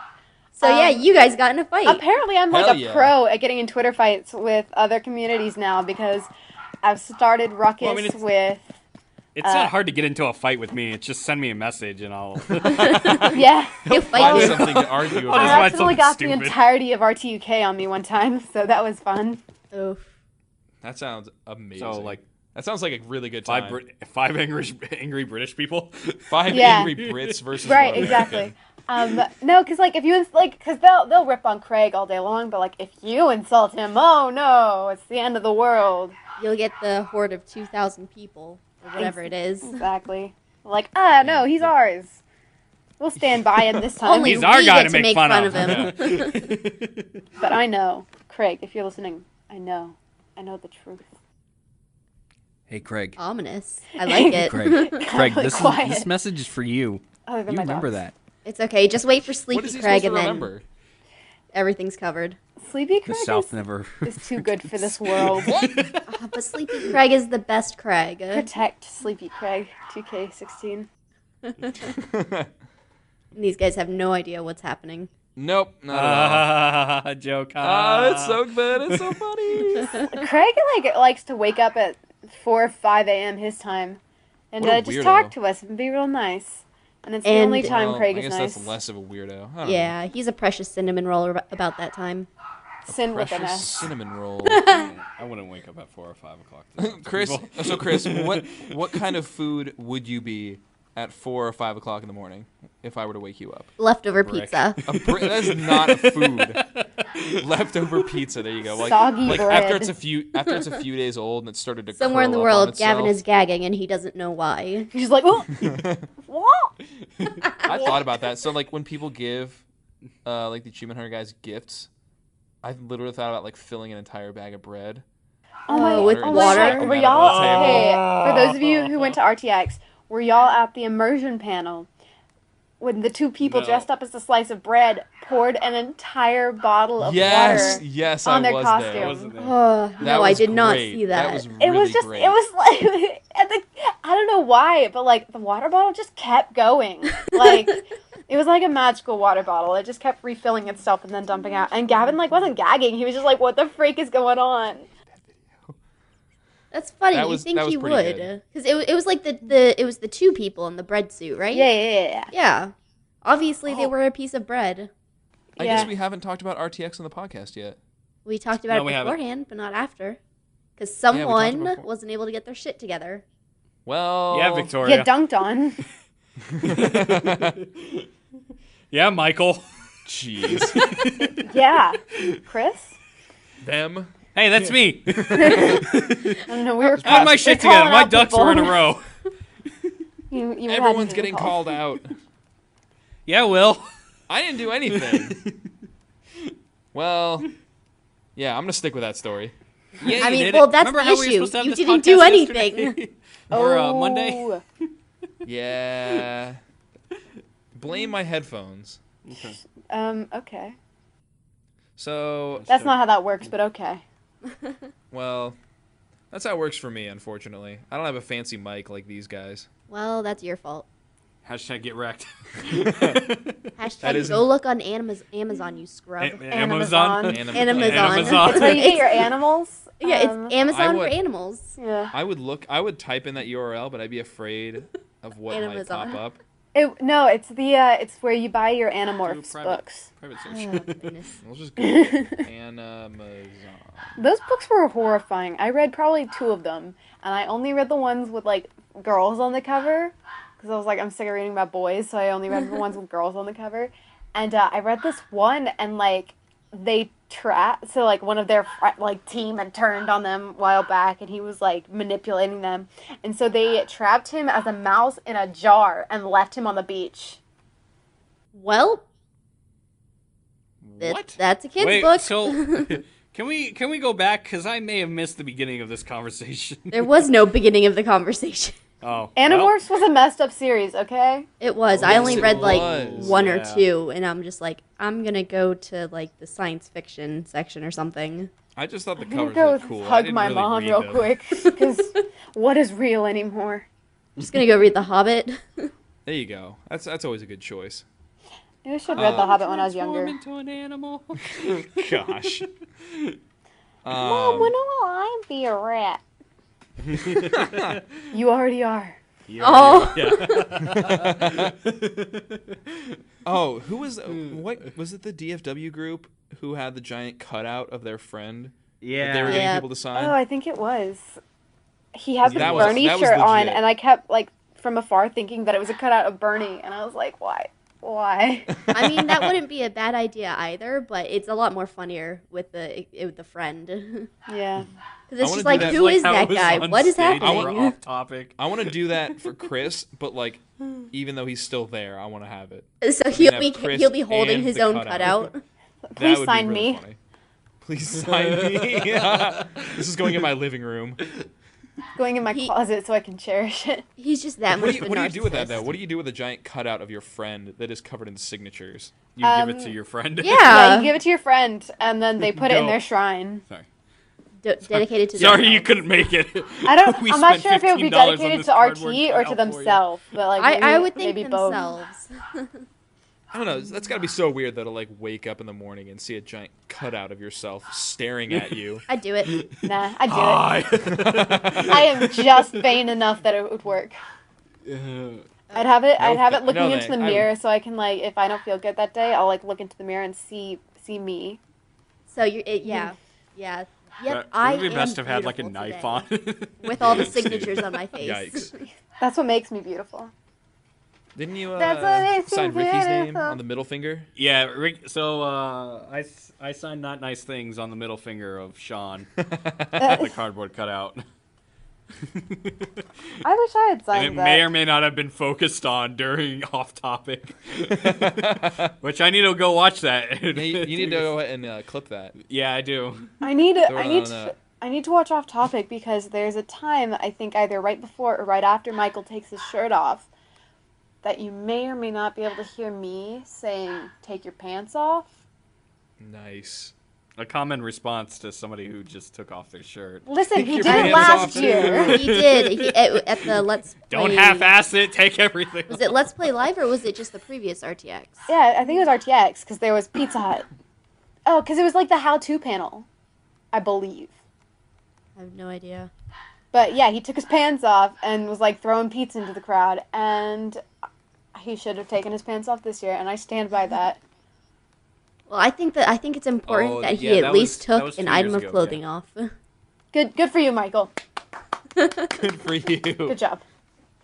So yeah, you guys got in a fight. Apparently, I'm like Hell a yeah. pro at getting in Twitter fights with other communities now because I've started ruckus Well, I mean, it's- with. It's not hard to get into a fight with me. It's just send me a message and I'll. Yeah. You Find fight. something to argue I'll I just about. write actually something got the stupid. entirety of RTUK on me one time, so that was fun. Oof. That sounds amazing. So like that sounds like a really good time. five angry British people. Five Yeah. angry Brits versus Right, one exactly. American. No, because like if you because they'll rip on Craig all day long, but like if you insult him, oh no, it's the end of the world. You'll get the horde of 2,000 people or whatever it is. Exactly. Like no, he's ours. We'll stand by him this time. Only He's our we guy get to make fun of. him. But I know, Craig, if you're listening, I know the truth. Hey Craig. Ominous. I like it. Craig, Really quiet. this message is for you. Other than You my remember dogs. that. It's okay. Just wait for What Sleepy is he Craig supposed and to then remember? everything's covered. Sleepy The Craig South never. is too good for this world. But Sleepy Craig is the best Craig. Protect Sleepy Craig, 2K16. These guys have no idea what's happening. Nope, not at all. Joke. It's so good. It's so funny. Craig likes to wake up at 4 or 5 a.m. his time and What a just weirdo. talk to us and be real nice. And it's the And- only time Well, Craig I is guess nice. that's less of a weirdo. I don't Yeah, he's a precious cinnamon roll about that time. Sin know. with an Precious S. cinnamon roll. I wouldn't wake up at 4 or 5 o'clock. to talk to Chris, people. so Chris, what kind of food would you be at 4 or 5 o'clock in the morning if I were to wake you up? Leftover Brick. pizza. That is not a food. Leftover pizza. There you go. Like, Soggy like bread. after it's a few days old and it started to Somewhere in the curl up on world, Gavin itself. is gagging and he doesn't know why. He's like, oh, what? I thought about that. So like when people give like the Achievement Hunter guys' gifts, I've literally thought about like filling an entire bag of bread. With and water? stuffing Were that y'all up on the table. okay? For those of you who went to RTX, were y'all at the immersion panel when the two people No. dressed up as a slice of bread poured an entire bottle of Yes, water yes, on I their was costume? there. I wasn't there. That No, I was did not great. see that. That was It really was just, great. it was like, I don't know why, but like the water bottle just kept going. Like, it was like a magical water bottle. It just kept refilling itself and then dumping out. And Gavin like wasn't gagging. He was just like, what the freak is going on? That's funny. That You was- think that was he pretty would? good. Because it was like it was the two people in the bread suit, right? Yeah. Yeah. Obviously, they Oh. were a piece of bread. I Yeah. guess we haven't talked about RTX on the podcast yet. We talked about No, it we haven't. beforehand, but not after. Because Yeah, we talked someone about it wasn't able to get their shit together. Well, Yeah, Victoria. Get dunked on. Yeah, Michael. Jeez. Yeah. Chris? Them. Hey, that's me. I don't know. We were Put my shit together. My ducks were in a row. Everyone's getting called out. Yeah, Will. I didn't do anything. Well, yeah, I'm gonna stick with that story. Yeah, I you mean, did well, it. that's Remember the how we were issue. supposed to have You this didn't do podcast anything. yesterday? Or Monday? Oh. Yeah. Blame my headphones. Okay. So, That's not how that works, but okay. well, that's how it works for me, unfortunately. I don't have a fancy mic like these guys. Well, that's your fault. Hashtag get wrecked. Hashtag isn't- go look on Amazon, you scrub. Amazon. Amazon. Amazon. It's where you get your animals. Yeah, it's Amazon would- for animals. Yeah. I would type in that URL, but I'd be afraid of what might Amazon. pop up. No, it's it's where you buy your Animorphs private. books. Private Oh, search. goodness. We'll just go Amazon. Those books were horrifying. I read probably 2 of them, and I only read the ones with like girls on the cover because I was like, I'm sick of reading about boys, so I only read the ones with girls on the cover. And I read this one, and like they so like one of their like team had turned on them a while back, and he was like manipulating them, and so they trapped him as a mouse in a jar and left him on the beach. Well, What? that's a kid's Wait, book. so can we go back? Because I may have missed the beginning of this conversation. There was no beginning of the conversation. Oh. Animorphs was a messed up series, okay? It was. Oh, I yes, only it read like was. one or Yeah. two, and I'm just like, I'm gonna go to like the science fiction section or something. I just thought the I'm gonna covers go looked cool. I hug didn't my really mom read real them. quick, because what is real anymore? I'm just gonna go read The Hobbit. There you go. That's always a good choice. I should have read The Hobbit when I was younger. Transform into an animal. Gosh. Mom, when will I be a rat? You already are. Oh. Yeah. Oh, who was what was it? The DFW group who had the giant cutout of their friend that they were Yeah. getting Yeah. people to sign. Oh, I think it was. He had the That was- Bernie that was shirt on, legit. and I kept like from afar thinking that it was a cutout of Bernie, and I was like, why? Why? I mean, that wouldn't be a bad idea either, but it's a lot more funnier with the friend. Yeah. Because it's wanna just do like, that, who is how that it was guy? on What is stage. happening? We're off topic. I want to do that for Chris, but like, even though he's still there, I want to have it. So have Chris he'll be holding and his the own cutout. cutout. Please That would sign be really me. funny. Please sign me. This is going in my living room. Going in my He- closet so I can cherish it. He's just that What much do you, of a what do you do with that though? narcissist. What do you do with a giant cutout of your friend that is covered in signatures? You give it to your friend. Yeah. Yeah, you give it to your friend, and then they put it in Go. their shrine. Sorry. Dedicated to Sorry, you themselves. couldn't make it. I don't. We I'm not spent sure if it would be $15 on dedicated this to cardboard RT or to cutout for you. themselves, but like I maybe, would think maybe both. themselves. I don't know. That's got to be so weird though to like wake up in the morning and see a giant cutout of yourself staring at you. I'd do it. Nah, I'd do Hi. it. I am just vain enough that it would work. I'd have it. I'd have it looking no into the thanks. mirror so I can like, if I don't feel good that day, I'll like look into the mirror and see me. So yeah. Yep. It I would be am best to have had like a beautiful knife today. on. with all the signatures on my face. Yikes! That's what makes me beautiful. Didn't you That's what makes sign me Ricky's name beautiful. on the middle finger? Yeah, Rick. So I signed not nice things on the middle finger of Sean, the cardboard cutout. I wish I had And signed it that. may or may not have been focused on during off topic. Which I need to go watch that. Yeah, you need to go ahead and clip that. Yeah, I do. I need Throw it I need to watch Off Topic because there's a time, I think either right before or right after Michael takes his shirt off, that you may or may not be able to hear me saying, "Take your pants off." Nice. A common response to somebody who just took off their shirt. Listen, Take he your did it pants last off, year. He did. At the Let's Play. Don't half-ass it. Take everything. Was it Let's Play Live or was it just the previous RTX? Yeah, I think it was RTX because there was Pizza Hut. Oh, because it was like the how-to panel, I believe. I have no idea. But yeah, he took his pants off and was like throwing pizza into the crowd, and he should have taken his pants off this year, and I stand by that. Well, I think it's important Oh, that he yeah, at that least was took 2 an years item of ago, clothing yeah. off. Good for you, Michael. Good for you. Good job.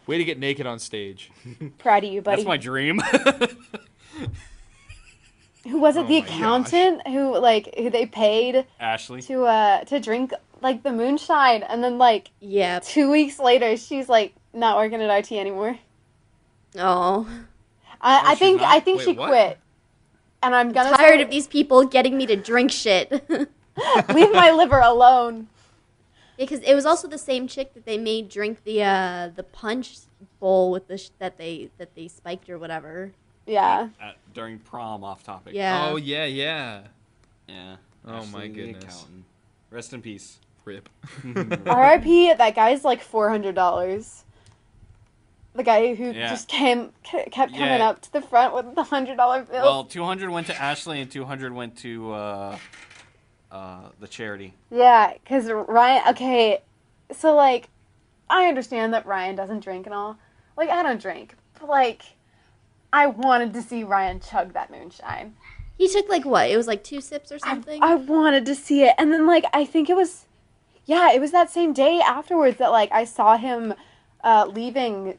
Way to get naked on stage. Proud of you, buddy. That's my dream. Who was it? Oh The my accountant who they paid Ashley. to drink like the moonshine, and then like Yeah. 2 weeks later, she's like not working at RT anymore. Oh. I she's think not? I think Wait, she what? quit. And I'm gonna Tired say, of these people getting me to drink shit. leave my liver alone. Because it was also the same chick that they made drink the punch bowl with the that they spiked or whatever. Yeah. During prom off topic. Yeah. Oh, yeah, yeah. Yeah. Oh, my Ashley the goodness. accountant. Rest in peace. Rip. R.I.P. That guy's like $400. The guy who Yeah. just kept coming Yeah. up to the front with the $100 bill. Well, 200 went to Ashley and 200 went to the charity. Yeah, because Ryan. Okay, so like, I understand that Ryan doesn't drink and all. Like, I don't drink, but like, I wanted to see Ryan chug that moonshine. He took like what? It was like 2 sips or something. I wanted to see it, and then like I think it was that same day afterwards that like I saw him leaving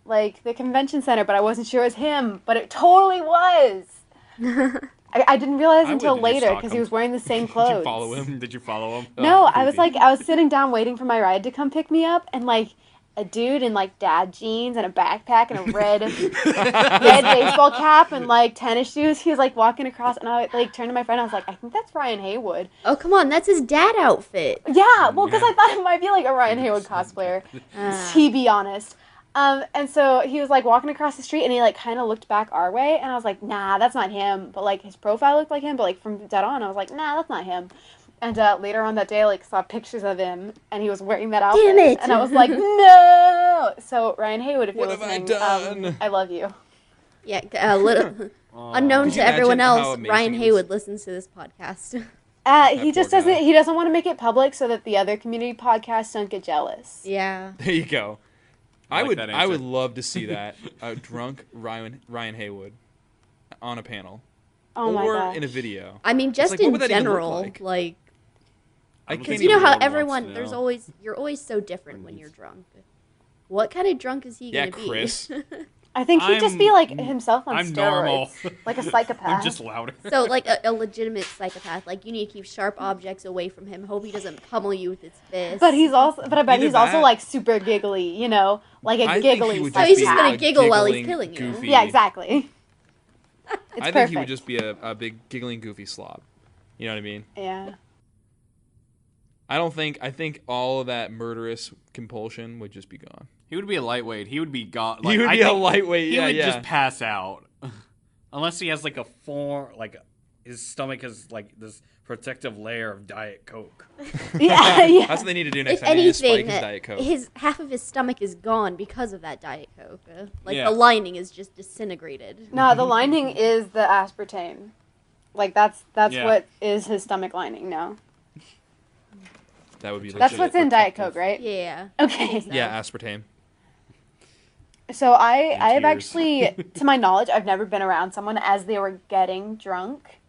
like the convention center, but I wasn't sure it was him, but it totally was. I didn't realize I until would. Did you later stalk because him? he was wearing the same clothes. Did you follow him? Did you follow him? No, Oh, I was creepy. like, I was sitting down waiting for my ride to come pick me up, and like a dude in like dad jeans and a backpack and a red baseball cap and like tennis shoes. He was like walking across, and I like turned to my friend. I was like, I think that's Ryan Haywood. Oh come on, that's his dad outfit. Yeah, well, because Yeah. I thought it might be like a Ryan Haywood cosplayer. To be honest. And so he was like walking across the street, and he like kind of looked back our way, and I was like, nah, that's not him. But like his profile looked like him, but like from dead on, I was like, nah, that's not him. And later on that day, I like saw pictures of him, and he was wearing that outfit. Damn it. And I was like, no. So Ryan Haywood, if What you're have I listening, done? I love you. Yeah, a little unknown Could to you everyone imagine how else. amazing Ryan it Haywood is? listens to this podcast. He just poor guy. doesn't. He doesn't want to make it public so that the other community podcasts don't get jealous. Yeah. There you go. I like would that I would answer. love to see that. A drunk Ryan Haywood on a panel. Oh my or gosh. in a video. I mean, just like, what in would that even look general, like? like, I Because can't you know even how Everyone wants everyone, to there's know. always, you're always so different when you're drunk. What kind of drunk is he Yeah, gonna be? Chris. I think he'd just be like himself on I'm steroids. normal. Like a psychopath. I'm just louder. So, like a legitimate psychopath, like you need to keep sharp objects away from him. Hope he doesn't pummel you with his fist. But he's also, but I bet Either he's also that- like super giggly, you know, like a I think he giggly. would So just he's be just gonna a giggle while he's giggling, killing you. goofy- Yeah, exactly. It's I perfect. think he would just be a big giggling goofy slob. You know what I mean? Yeah. I think all of that murderous compulsion would just be gone. He would be a lightweight. He would be gone. He would be a lightweight, He yeah, would yeah. just pass out, unless he has like a his stomach has like this protective layer of Diet Coke. Yeah, yeah. That's what they need to do next if time. They need to anything, spike his Diet Coke. his half of his stomach is gone because of that Diet Coke. Like Yeah. the lining is just disintegrated. No, the lining is the aspartame. Like that's Yeah. what is his stomach lining now. That would be That's legit what's in Diet protective. Coke, right? Yeah. Okay. Yeah, aspartame. So I have tears. actually, to my knowledge, I've never been around someone as they were getting drunk.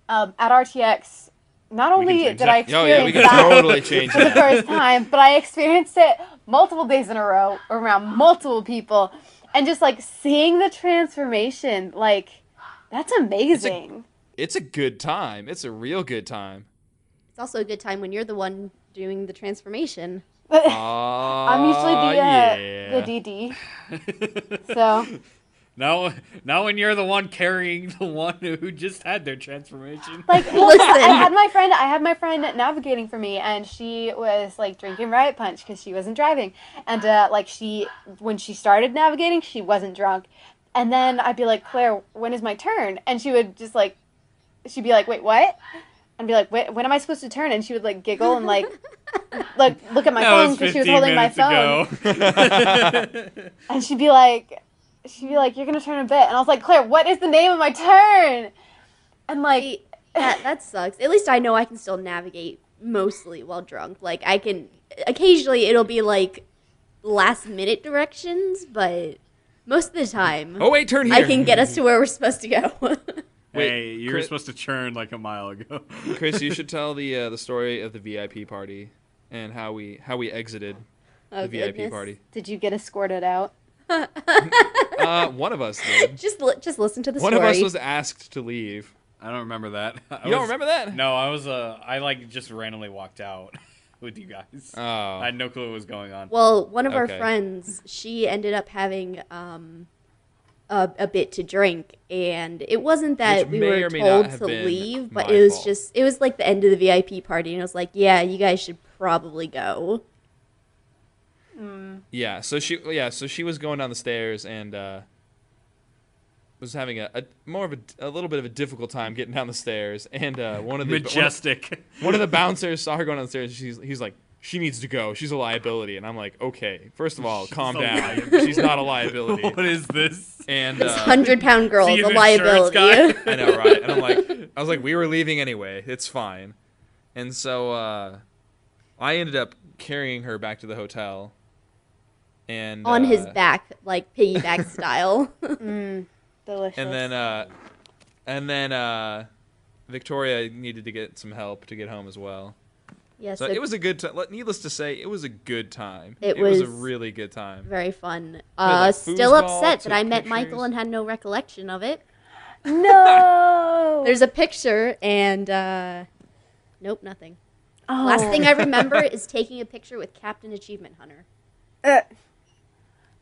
At RTX, not only change did that. I Oh experience yeah, we can that totally change for the that. first time, but I experienced it multiple days in a row around multiple people, and just like seeing the transformation, like that's amazing. It's a good time. It's a real good time. It's also a good time when you're the one doing the transformation. I'm usually the DD. So Now when you're the one carrying the one who just had their transformation. like, well, Listen. I had my friend navigating for me, and she was like drinking Riot Punch because she wasn't driving, and when she started navigating, she wasn't drunk, and then I'd be like, Claire, when is my turn? And she would just like, she'd be like, wait, what? I'd be like, when am I supposed to turn? And she would like giggle and like look at my phone because she was holding my phone, and she'd be like, you're gonna turn a bit, and I was like, Claire, what is the name of my turn? And like, that sucks. At least I know I can still navigate mostly while drunk. Like I can occasionally it'll be like last minute directions, but most of the time Oh wait, turn here. I can get us to where we're supposed to go. Hey, you were Chris- supposed to churn like a mile ago. Chris, you should tell the story of the VIP party and how we exited the VIP goodness. party. did you get escorted out? One of us did. Just listen to the One story. of us was asked to leave. I don't remember that. You don't remember that? No, I like just randomly walked out with you guys. Oh. I had no clue what was going on. Well, one of our Okay. friends, she ended up having a bit to drink, and it wasn't that Which we may were or may not told have to been leave, but my it was fault. it was like the end of the VIP party, and I was like, yeah, you guys should probably go. Yeah, so she was going down the stairs and was having a little bit of a difficult time getting down the stairs, and one of the bouncers saw her going down the stairs. He's like, she needs to go. She's a liability, and I'm like, okay, first of all, calm a down. liability. She's not a liability. What is this? And This 100-pound girl See is you a the insurance liability. guy? I know, right? And I was like, we were leaving anyway. It's fine. And so I ended up carrying her back to the hotel. And On his back, like piggyback style. Delicious. And then Victoria needed to get some help to get home as well. Yes, So it was a good time. Needless to say, it was a good time. It was a was really good time. very fun. like, Still foosball, upset that took I met pictures. Michael and had no recollection of it. No. There's a picture, and nope, nothing. Oh. Last thing I remember is taking a picture with Captain Achievement Hunter.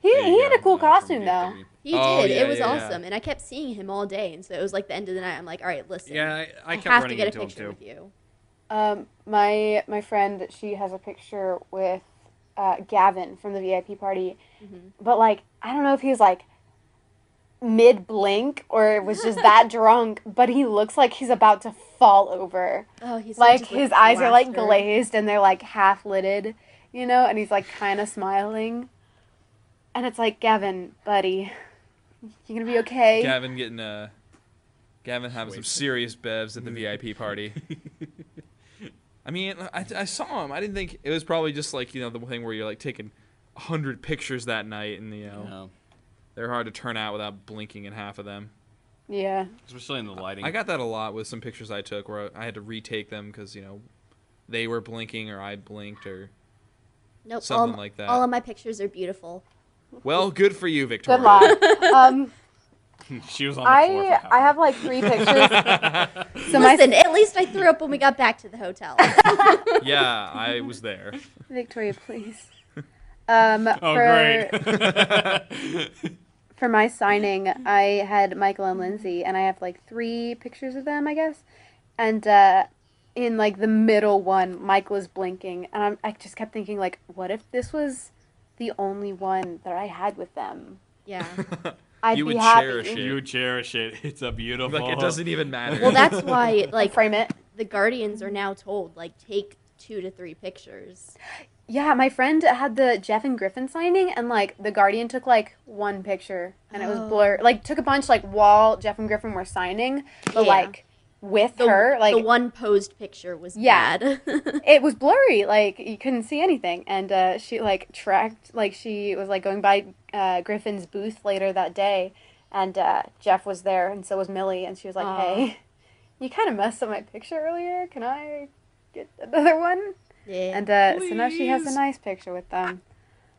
He had a cool costume though. He Oh, did. yeah, It was yeah, awesome, and I kept seeing him all day, and so it was like the end of the night. I'm like, all right, listen. Yeah, I kept have to running get a into him picture too. with you. My friend, she has a picture with Gavin from the VIP party, but like I don't know if he was like mid blink or was just that drunk, but he looks like he's about to fall over. Oh, he's Like just, his eyes are like plastered. glazed and they're like half lidded, you know, and he's like kind of smiling. And it's like, Gavin, buddy, you gonna be okay? Gavin having some serious bevs at the VIP party. I mean, I saw him. I didn't think it was probably just like, you know, the thing where you're like taking 100 pictures that night, and you know, No, they're hard to turn out without blinking in half of them. Yeah. especially in the lighting. I got that a lot with some pictures I took where I had to retake them because, you know, they were blinking or I blinked or Nope, something like that. All of my pictures are beautiful. Well, good for you, Victoria. Good luck. She was on the floor. For half I of have it. like 3 pictures. So Listen, at least I threw up when we got back to the hotel. Yeah, I was there. Victoria, please. Oh, great. For my signing, I had Michael and Lindsay, and I have like 3 pictures of them, I guess. And in like the middle one, Michael was blinking, and I just kept thinking like, what if this was the only one that I had with them? Yeah. I'd You be would happy. cherish it. You cherish it. It's a beautiful. Like, it doesn't even matter. Well, that's why, Like like, frame it. the Guardians are now told, like, take 2 to 3 pictures. Yeah, my friend had the Jeff and Griffin signing, and like the Guardian took like 1 picture, and it was blurred. Like took a bunch like while Jeff and Griffin were signing, but Yeah. like with her, like the one posed picture was Yeah. bad. it was blurry. Like you couldn't see anything, and she like tracked. Like she was like going by Griffin's booth later that day, and Jeff was there, and so was Millie, and she was like, Aw. "Hey, you kind of messed up my picture earlier. Can I get another one?" Yeah. And so now she has a Please. nice picture with them.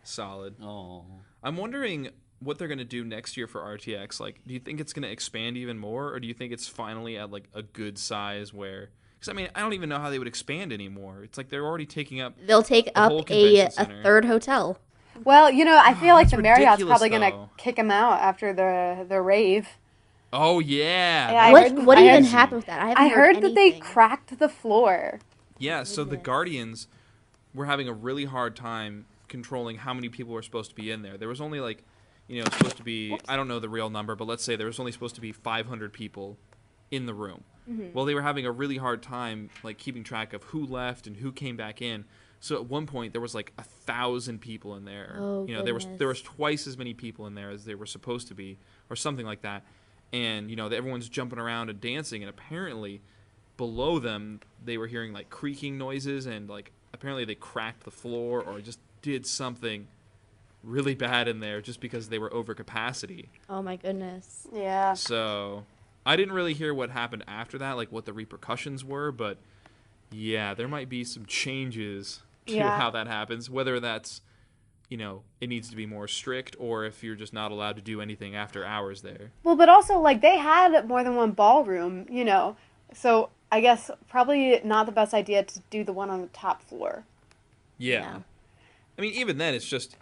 Solid. Oh. I'm wondering what they're going to do next year for RTX. Like, do you think it's going to expand even more, or do you think it's finally at like a good size where Because, I mean, I don't even know how they would expand anymore. It's like they're already taking up They'll take the whole up convention a center. third hotel. Well, I feel like That's the Marriott's ridiculous, probably gonna though. kick him out after the rave. Oh, yeah. Yeah, What I even heard- happened with that? I haven't I heard that they anything. cracked the floor. Yeah, so the Goodness. Guardians were having a really hard time controlling how many people were supposed to be in there. There was only like, supposed to be, I don't know the real number, but let's say there was only supposed to be 500 people in the room. Mm-hmm. Well, they were having a really hard time like keeping track of who left and who came back in. So at one point there was like 1,000 people in there. Oh, there was goodness. twice as many people in there as there were supposed to be, or something like that. And everyone's jumping around and dancing, and apparently below them they were hearing like creaking noises, and like apparently they cracked the floor or just did something really bad in there just because they were over capacity. Oh my goodness. Yeah. So I didn't really hear what happened after that, like what the repercussions were, but yeah, there might be some changes to Yeah. how that happens, whether that's it needs to be more strict, or if you're just not allowed to do anything after hours there. Well, but also like they had more than one ballroom, so I guess probably not the best idea to do the one on the top floor. Yeah. Yeah. I mean, even then, it's just,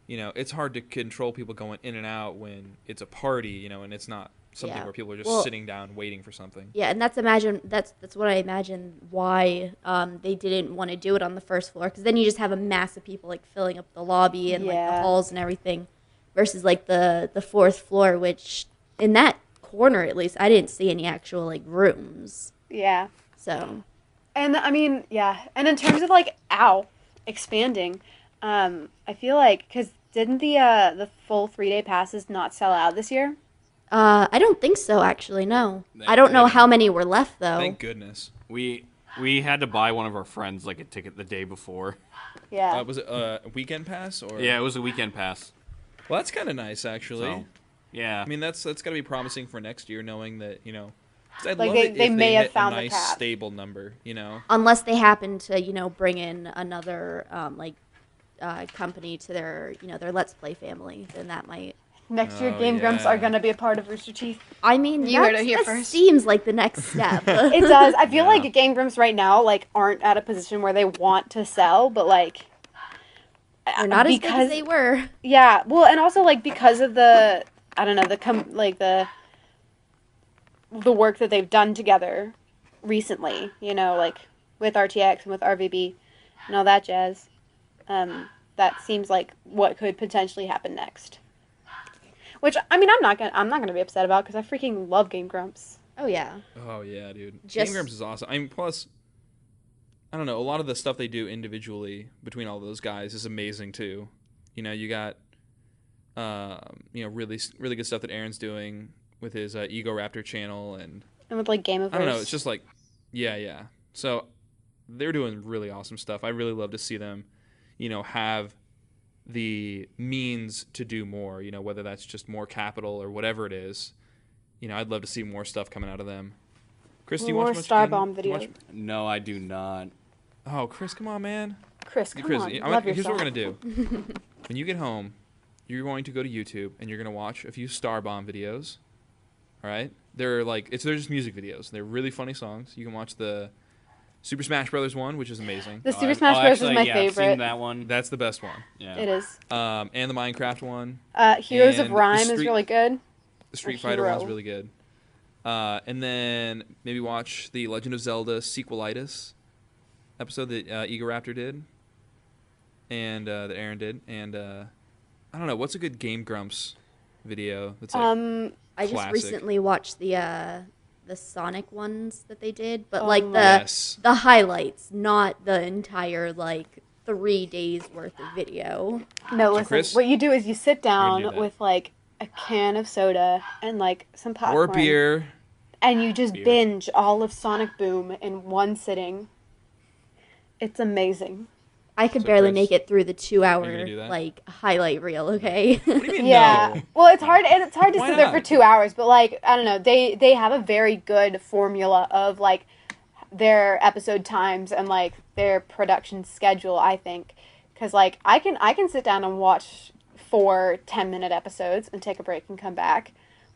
it's hard to control people going in and out when it's a party, and it's not something Yeah. where people are just Well- sitting down waiting for something. Yeah, and that's what I imagine why they didn't want to do it on the first floor, because then you just have a mass of people like filling up the lobby and like the Yeah. halls and everything, versus like the fourth floor, which in that corner at least I didn't see any actual like rooms. Yeah. So And I mean, yeah. And in terms of like expanding, I feel like because didn't the full 3-day passes not sell out this year? I don't think so actually. No, They- I don't know they- how many were left though. Thank goodness. We had to buy one of our friends like a ticket the day before. Yeah. Was it a weekend pass or? Yeah, it was a weekend pass. Well, that's kind of nice, actually. So, yeah. I mean, that's got to be promising for next year, knowing that 'cause I'd Like, love they- it they if may have hit found a the nice cap. stable number. Unless they happen to bring in another company to their their Let's Play family, then that might. Next year, Oh, Game Grumps yeah. are going to be a part of Rooster Teeth. I mean, You heard it that's- here that first. seems like the next step. It does. I feel Yeah. like Game Grumps right now aren't at a position where they want to sell, but They're not as big as they were. Yeah, well, and also because of the I don't know the work that they've done together recently, with RTX and with RVB and all that jazz. That seems like what could potentially happen next. Which I mean, I'm not gonna be upset about because I freaking love Game Grumps. Oh yeah. Oh yeah, dude. Just- Game Grumps is awesome. I mean, plus, I don't know, a lot of the stuff they do individually between all those guys is amazing too. You got, really really good stuff that Aaron's doing with his Ego Raptor channel, and And with Game of I don't know, it's just like, yeah. So they're doing really awesome stuff. I really love to see them, have the means to do more, whether that's just more capital or whatever it is. I'd love to see more stuff coming out of them. Chris, do you more watch much Starbomb do you videos. watch- No, I do not. Oh, Chris, come on, man. Chris, come Chris, on, here's love what yourself. we're gonna do. When you get home, you're going to go to YouTube and you're gonna watch a few Starbomb videos. All right, they're just music videos. They're really funny songs. You can watch the Super Smash Brothers one, which is amazing. The Super Smash Bros. Is my I've seen favorite. that one. That's the best one. Yeah. It is. And the Minecraft one. Heroes of And Rhyme the is Street- really good. The Street Or Fighter Hero. one's really good. And then maybe watch the Legend of Zelda Sequelitis episode that Ego Raptor did, and that Aaron did. And I don't know, what's a good Game Grumps video that's like I just classic? recently watched the Sonic ones that they did, but Oh like my- Yes. the highlights, not the entire 3 days worth of video. No, listen. Chris? What you do is you sit down do that. with a can of soda and some popcorn, Or beer. and you just Beer. binge all of Sonic Boom in one sitting. It's amazing. I could So, barely Chris, make it through the you gonna 2-hour do that? highlight reel. Okay. What do you mean Yeah. no? Well, it's hard. And it's hard to Why sit there for not? 2 hours, but I don't know. They have a very good formula of their episode times and their production schedule. I think because I can sit down and watch 4 10-minute episodes and take a break and come back.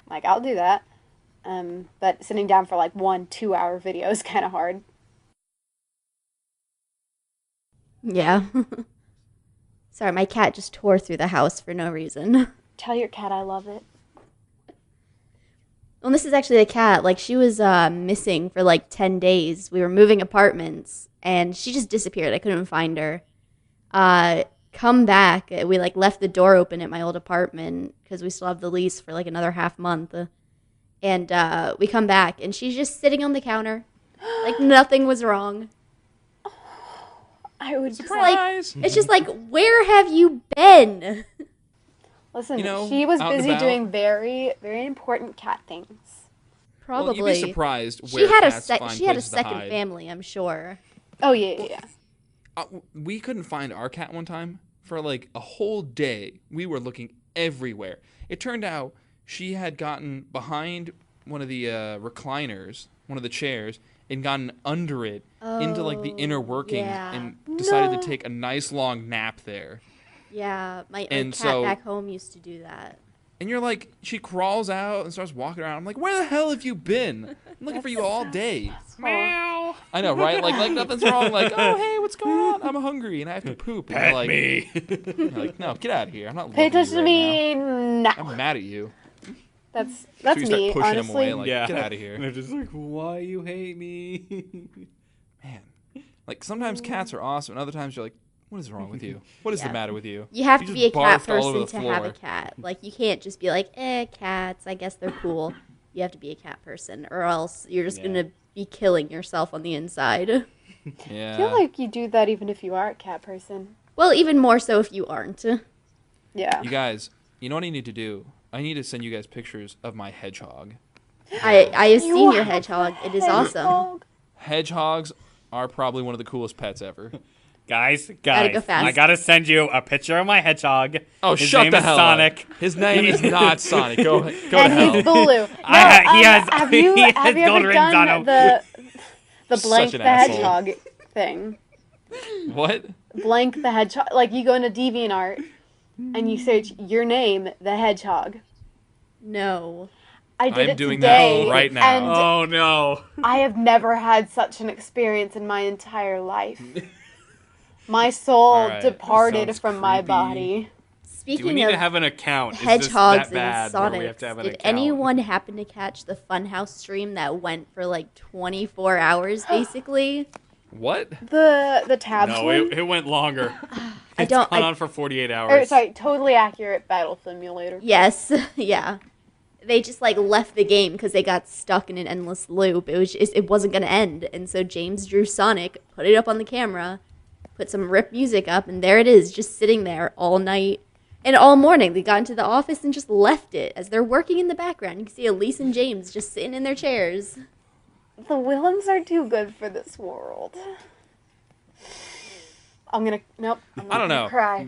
I'll do that. But sitting down for 1 2-hour video is kind of hard. Yeah. Sorry, my cat just tore through the house for no reason. Tell your cat I love it. Well, this is actually a cat. Like, she was missing for like 10 days. We were moving apartments, and she just disappeared. I couldn't find her. Come back. We like left the door open at my old apartment because we still have the lease for like another half month. And we come back, and she's just sitting on the counter. Like, nothing was wrong. I would It's cry. it's just like, where have you been? Listen, You know, she was out and busy about. doing very, very important cat things. Probably. Well, you'd be surprised where She had a cats find she had a places to second hide. family, I'm sure. Oh, yeah. We couldn't find our cat one time for like a whole day. We were looking everywhere. It turned out she had gotten behind one of the recliners, one of the chairs, and gotten under it into like the inner workings yeah. and decided No. to take a nice long nap there. Yeah, my And cat so- back home used to do that. And you're like, she crawls out and starts walking around. I'm like, where the hell have you been? I'm looking for you all day. Meow. I know, right? Like nothing's wrong. Like, oh, hey, what's going on? I'm hungry and I have to poop. And you're like, you're like, no, get out of here. I'm not Pay loving you attention to right me now. now. I'm mad at you. That's So you start me, pushing honestly. him away. Like, Yeah. get out of here, And they're just like, why you hate me? man. Like sometimes cats are awesome, and other times you're like, what is wrong with you? What is the Yeah. matter with you? You have to just be a cat barfed all over person the to have a floor. cat. Like, you can't just be like, cats, I guess they're cool. You have to be a cat person, or else you're just Yeah. going to be killing yourself on the inside. Yeah. I feel like you do that even if you are a cat person. Well, even more so if you aren't. Yeah. You guys, you know what I need to do? I need to send you guys pictures of my hedgehog. I have You seen your have hedgehog. It is Hedgehog. awesome. Hedgehogs are probably one of the coolest pets ever. Guys, Gotta go fast. I gotta send you a picture of my hedgehog. Oh, His shut name the is hell Sonic. up. His name is not Sonic. Go to And hell. he's blue. No, He has- have he you has have you gold ever rings on done him. the Such blank an the asshole. hedgehog thing? What? Blank the hedgehog. Like you go into DeviantArt and you search your name, the hedgehog. No. I did I'm it doing that today, right now. and Oh no. I have never had such an experience in my entire life. My soul All right. departed Sounds from my creepy. body. Do we Speaking need of to have an account? Is this hedgehogs that bad and where we have Sonics, to have an did account? anyone happen to catch the Funhouse stream that went for like 24 hours, basically? What? The tabs No, one. it went longer. I It's don't- gone I- on for 48 Or, hours. sorry, totally accurate battle simulator. Yes, yeah. They just like left the game because they got stuck in an endless loop. It wasn't gonna end, and so James drew Sonic, put it up on the camera, put some rip music up, and there it is, just sitting there all night and all morning. They got into the office and just left it as they're working in the background. You can see Elise and James just sitting in their chairs. The Willems are too good for this world. Nope. I don't know. Cry.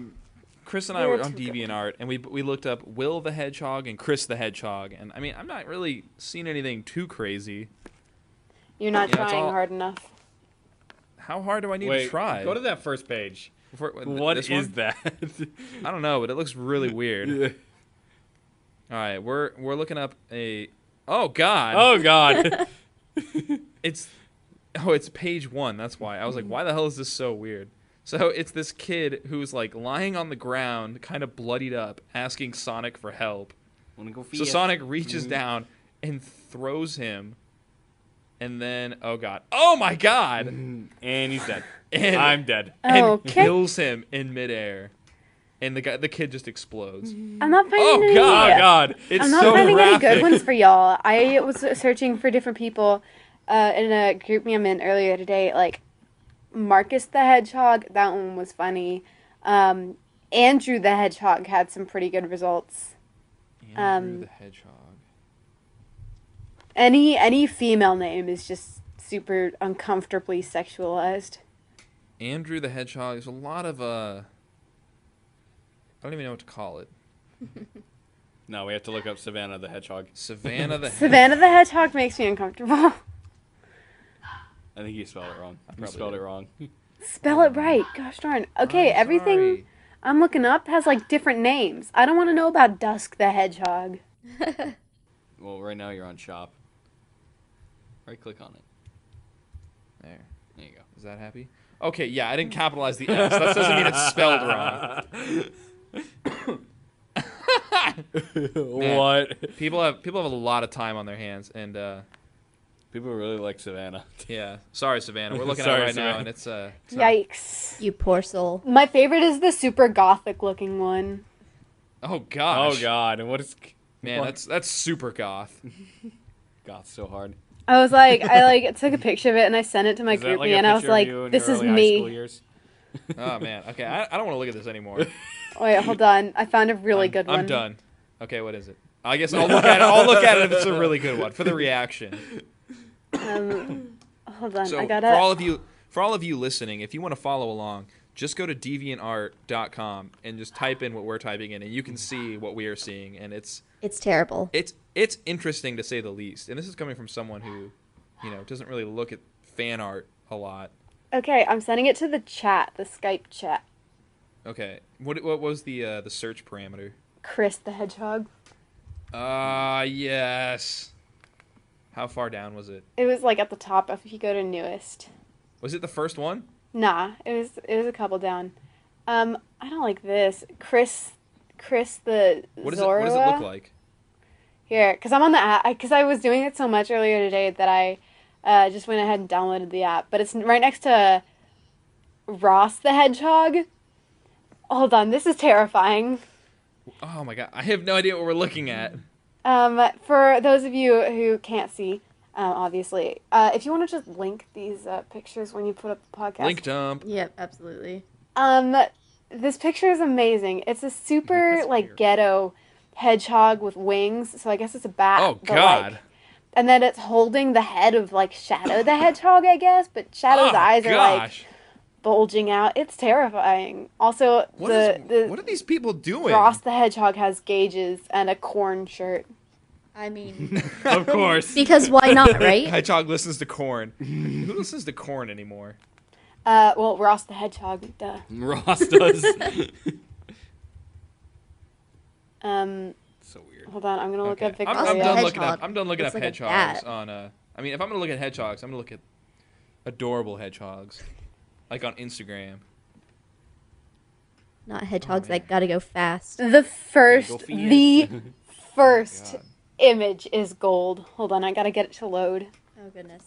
Chris and I You're were on too good. DeviantArt, and we looked up Will the Hedgehog and Chris the Hedgehog, and I mean, I'm not really seeing anything too crazy. You're not Yeah, it's trying all- hard enough. How hard do I need Wait, to try? go to that first page. What What is that? I don't know, but it looks really weird. All right, we're looking up a. Oh God! Oh God. It's page 1. That's why I was like, why the hell is this so weird? So it's this kid who's like lying on the ground, kind of bloodied up, asking Sonic for help. Wanna go So Sonic reaches down and throws him, and then oh my God, And he's dead. and I'm dead. and Okay. kills him in midair, and the kid just explodes. I'm not finding Oh any. God! Oh God. It's I'm not so finding graphic. any good ones for y'all. I was searching for different people in a group me I'm in earlier today. Like Marcus the Hedgehog, that one was funny. Andrew the Hedgehog had some pretty good results. Andrew the Hedgehog. Any female name is just super uncomfortably sexualized. Andrew the Hedgehog. There's a lot of I don't even know what to call it. No, we have to look up Savannah the Hedgehog. Savannah the Savannah the Hedgehog makes me uncomfortable. I think you spelled it wrong. You probably spelled did. it wrong. Spell it right. Gosh darn. Okay, I'm everything sorry. I'm looking up has like different names. I don't want to know about Dusk the Hedgehog. Well, right now you're on shop. Right click on it. There. There you go. Is that happy? Okay, yeah, I didn't capitalize the S. That doesn't mean it's spelled wrong. Man, What? People have a lot of time on their hands, and People really like Savannah. yeah. Sorry, Savannah. We're looking at Sorry, it right now, Savannah. and it's not- Yikes. You poor soul. My favorite is the super gothic looking one. Oh gosh. Oh God! And what is? Man, what? that's super goth. Goth so hard. I was like, I took a picture of it and I sent it to my Is that group like me, a and I was picture of like, you in this your is early high school me. years? Oh man. Okay, I don't want to look at this anymore. Wait, hold on. I found a really good one. I'm done. Okay, what is it? I guess I'll look at it. I'll look at it if it's a really good one for the reaction. Hold on. So I gotta. for all of you listening, if you want to follow along, just go to deviantart.com and just type in what we're typing in, and you can see what we are seeing, and it's terrible. It's interesting to say the least. And this is coming from someone who, doesn't really look at fan art a lot. Okay, I'm sending it to the chat, the Skype chat. Okay, what was the search parameter? Chris the Hedgehog. Yes. How far down was it? It was like at the top if you go to newest. Was it the first one? Nah, it was a couple down. I don't like this. Chris the What Zorua. does it look like? Here, because I'm on the app, because I was doing it so much earlier today that I just went ahead and downloaded the app. But it's right next to Ross the Hedgehog. Hold on, this is terrifying. Oh my god, I have no idea what we're looking at. For those of you who can't see, obviously, if you want to just link these pictures when you put up the podcast. Link dump. Yep, absolutely. This picture is amazing. It's a super That's like weird. ghetto hedgehog with wings, so I guess it's a bat. Oh but, god. and then it's holding the head of like Shadow the Hedgehog, I guess, but Shadow's eyes are like bulging out. It's terrifying. Also, What are these people doing? Ross the Hedgehog has gauges and a corn shirt. I mean, Of course. because why not, right? Hedgehog listens to corn. Who listens to corn anymore? Well, Ross the Hedgehog, duh. Ross does. So weird. Hold on, I'm gonna look Okay. up Victoria. I'm done looking Hedgehog. up. I'm done looking Looks up like a hedgehogs bat. on. I mean, if I'm gonna look at hedgehogs, I'm gonna look at adorable hedgehogs, like on Instagram. Not hedgehogs man. that gotta go fast. The first Go feed it. first God. image is gold. Hold on, I gotta get it to load. Oh goodness.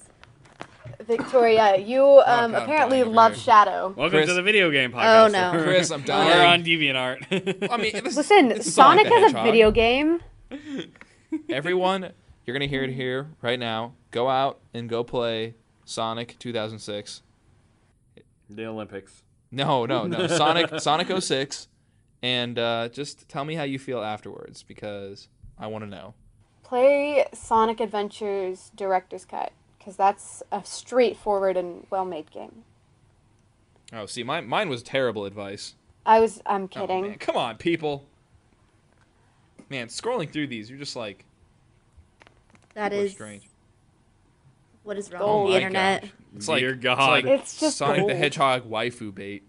Victoria, you God, apparently dying over love here. Shadow. Welcome Chris- to the video game podcast. Oh, no. Chris, I'm We're dying. on DeviantArt. I mean, Listen, it's Sonic the has a Hedgehog. video game. Everyone, you're gonna hear it here right now. Go out and go play Sonic 2006. The Olympics. No, Sonic 06, and just tell me how you feel afterwards because I want to know. Play Sonic Adventures Director's Cut, because that's a straightforward and well-made game. Oh, see, mine was terrible advice. I'm Oh, kidding. man. Come on, people. Man, scrolling through these, you're just like, That people are is strange. what is wrong Oh with my the internet. It's like, Dear it's God. like It's just Sonic the gold. Hedgehog waifu bait.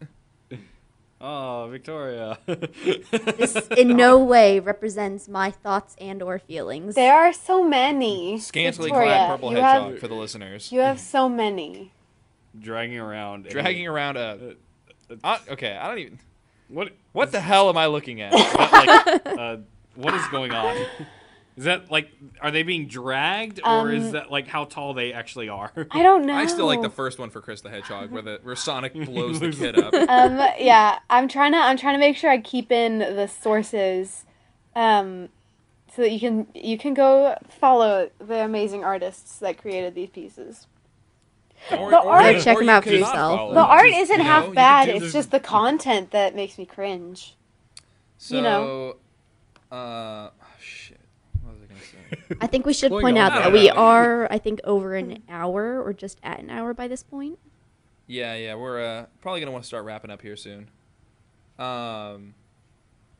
Oh, Victoria. This in no way represents my thoughts and or feelings. There are so many. Scantily Victoria, clad purple you hedgehog have, for the listeners. you have so many. Dragging around. Dragging around a... okay, I don't even... What? What the hell am I looking at? What is going on? Is that like, are they being dragged, or is that like how tall they actually are? I don't know. I still like the first one for Chris the Hedgehog, where Sonic blows the kid up. Yeah, I'm trying to make sure I keep in the sources, so that you can go follow the amazing artists that created these pieces. Or, The art- Go check 'em out for could not yourself. follow The them. art Just, isn't you know, half you could bad. do It's this- just the content that makes me cringe. So, you know. Shit. What was I gonna say? I think we should Going point on. out that we are, I think, over an hour or just at an hour by this point. Yeah, we're probably gonna want to start wrapping up here soon.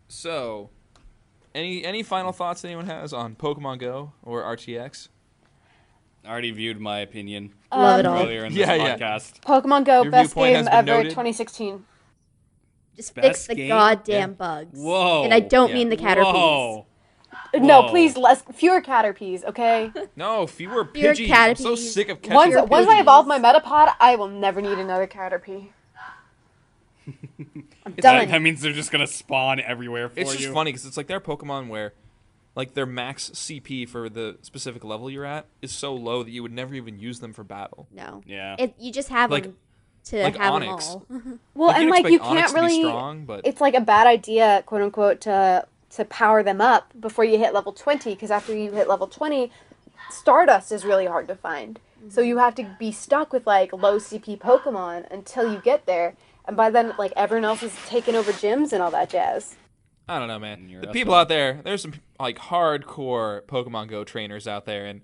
So, any final thoughts anyone has on Pokemon Go or RTX? I already viewed my opinion Love it all. earlier in this Yeah. podcast. Pokemon Go, Your best viewpoint game has been ever, noted. 2016. Just Best fix the game? goddamn Yeah. bugs. Whoa. And I don't Yeah. mean the Caterpies. Whoa. No, Whoa. please, fewer Caterpies, okay? No, fewer Fewer Pidgeys. I'm so Caterpies. sick of catching Once Fewer I Pidgeys. evolve my Metapod, I will never need another Caterpie. I'm That, done. that means they're just gonna spawn everywhere for It's you. just funny because it's like there are Pokemon where, like, their max CP for the specific level you're at is so low that you would never even use them for battle. No. Yeah. You just have Like- them to like have Onyx. them all. Well, Like, and you'd like you expect Onyx can't to be really. strong, but It's like a bad idea, quote unquote, to power them up before you hit level 20, because after you hit level 20, Stardust is really hard to find. So you have to be stuck with like low CP Pokemon until you get there, and by then like everyone else is taking over gyms and all that jazz. I don't know, man. You're The up people on- out there, there's some like hardcore Pokemon Go trainers out there, and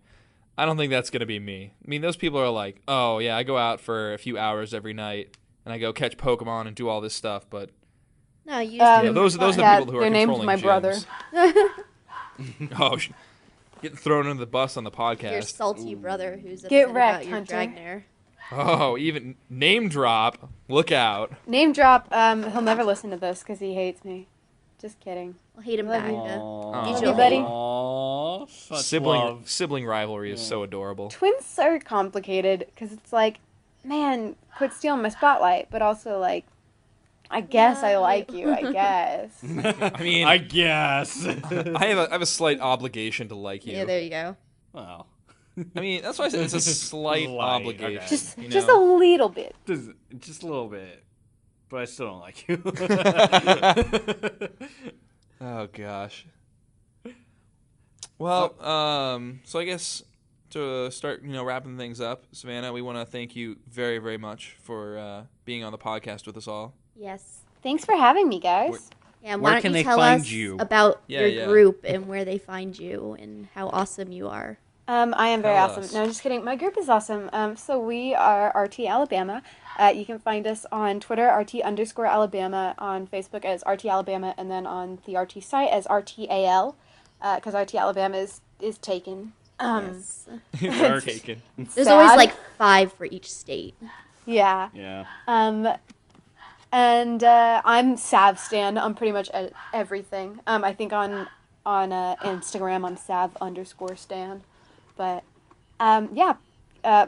I don't think that's gonna be me. I mean, those people are like, oh yeah, I go out for a few hours every night and I go catch Pokemon and do all this stuff, but No, you you just know, do those are the Yeah, people who are they're named controlling my gyms. brother. Oh, getting thrown under the bus on the your podcast. salty brother who's Get upset wrecked, about your Hunter. Dragner. Oh, even name drop. Look out. Name drop. He'll never listen to this because he hates me. Just kidding. I'll hate him Love back. you. Aw. Use you, your buddy. hate. Aw, such love. Sibling rivalry is so adorable. Twins are complicated because it's like, man, quit stealing my spotlight, but also like, I guess I like you. I guess. I mean, I guess. I have a slight obligation to like you. Yeah, there you go. Well, I mean, that's why I said it's a slight Slight, obligation. okay. Just you just know? a little bit. just a little bit, but I still don't like you. Oh gosh. Well, so I guess to start, wrapping things up, Savannah, we want to thank you very, very much for being on the podcast with us all. Yes. Thanks for having me, guys. Yeah, and Where why don't can you they tell find us you? about Yeah, your yeah. group and where they find you and how awesome you are? I am very Tell awesome. us. No, just kidding. My group is awesome. So we are RT Alabama. You can find us on Twitter, RT_Alabama, on Facebook as RT Alabama, and then on the RT site as RTAL, because RT Alabama is taken. Yes. They're taken. There's always sad. like 5 for each state. Yeah. Yeah. And I'm Sav Stan on pretty much everything. I think on Instagram I'm Sav_Stan. But yeah,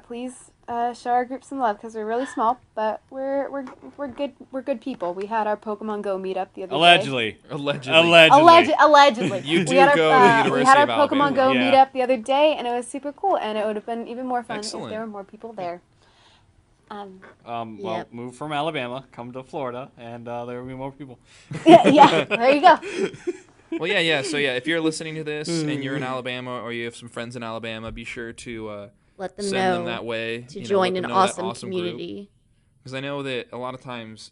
please show our group some love because we're really small, but we're good people. We had our Pokemon Go meetup the other day. Allegedly. Allegedly. Allegedly. You We do had our, go to the University We had our of Alabama. Pokemon Go Yeah. meetup the other day, and it was super cool, and it would have been even more fun Excellent. if there were more people there. Well, Yep. move from Alabama, come to Florida, and there will be more people. Yeah, there you go. Well, yeah. So, yeah, if you're listening to this and you're in Alabama or you have some friends in Alabama, be sure to Let them send know them that way. to let join them an know that awesome group. community. Because I know that a lot of times,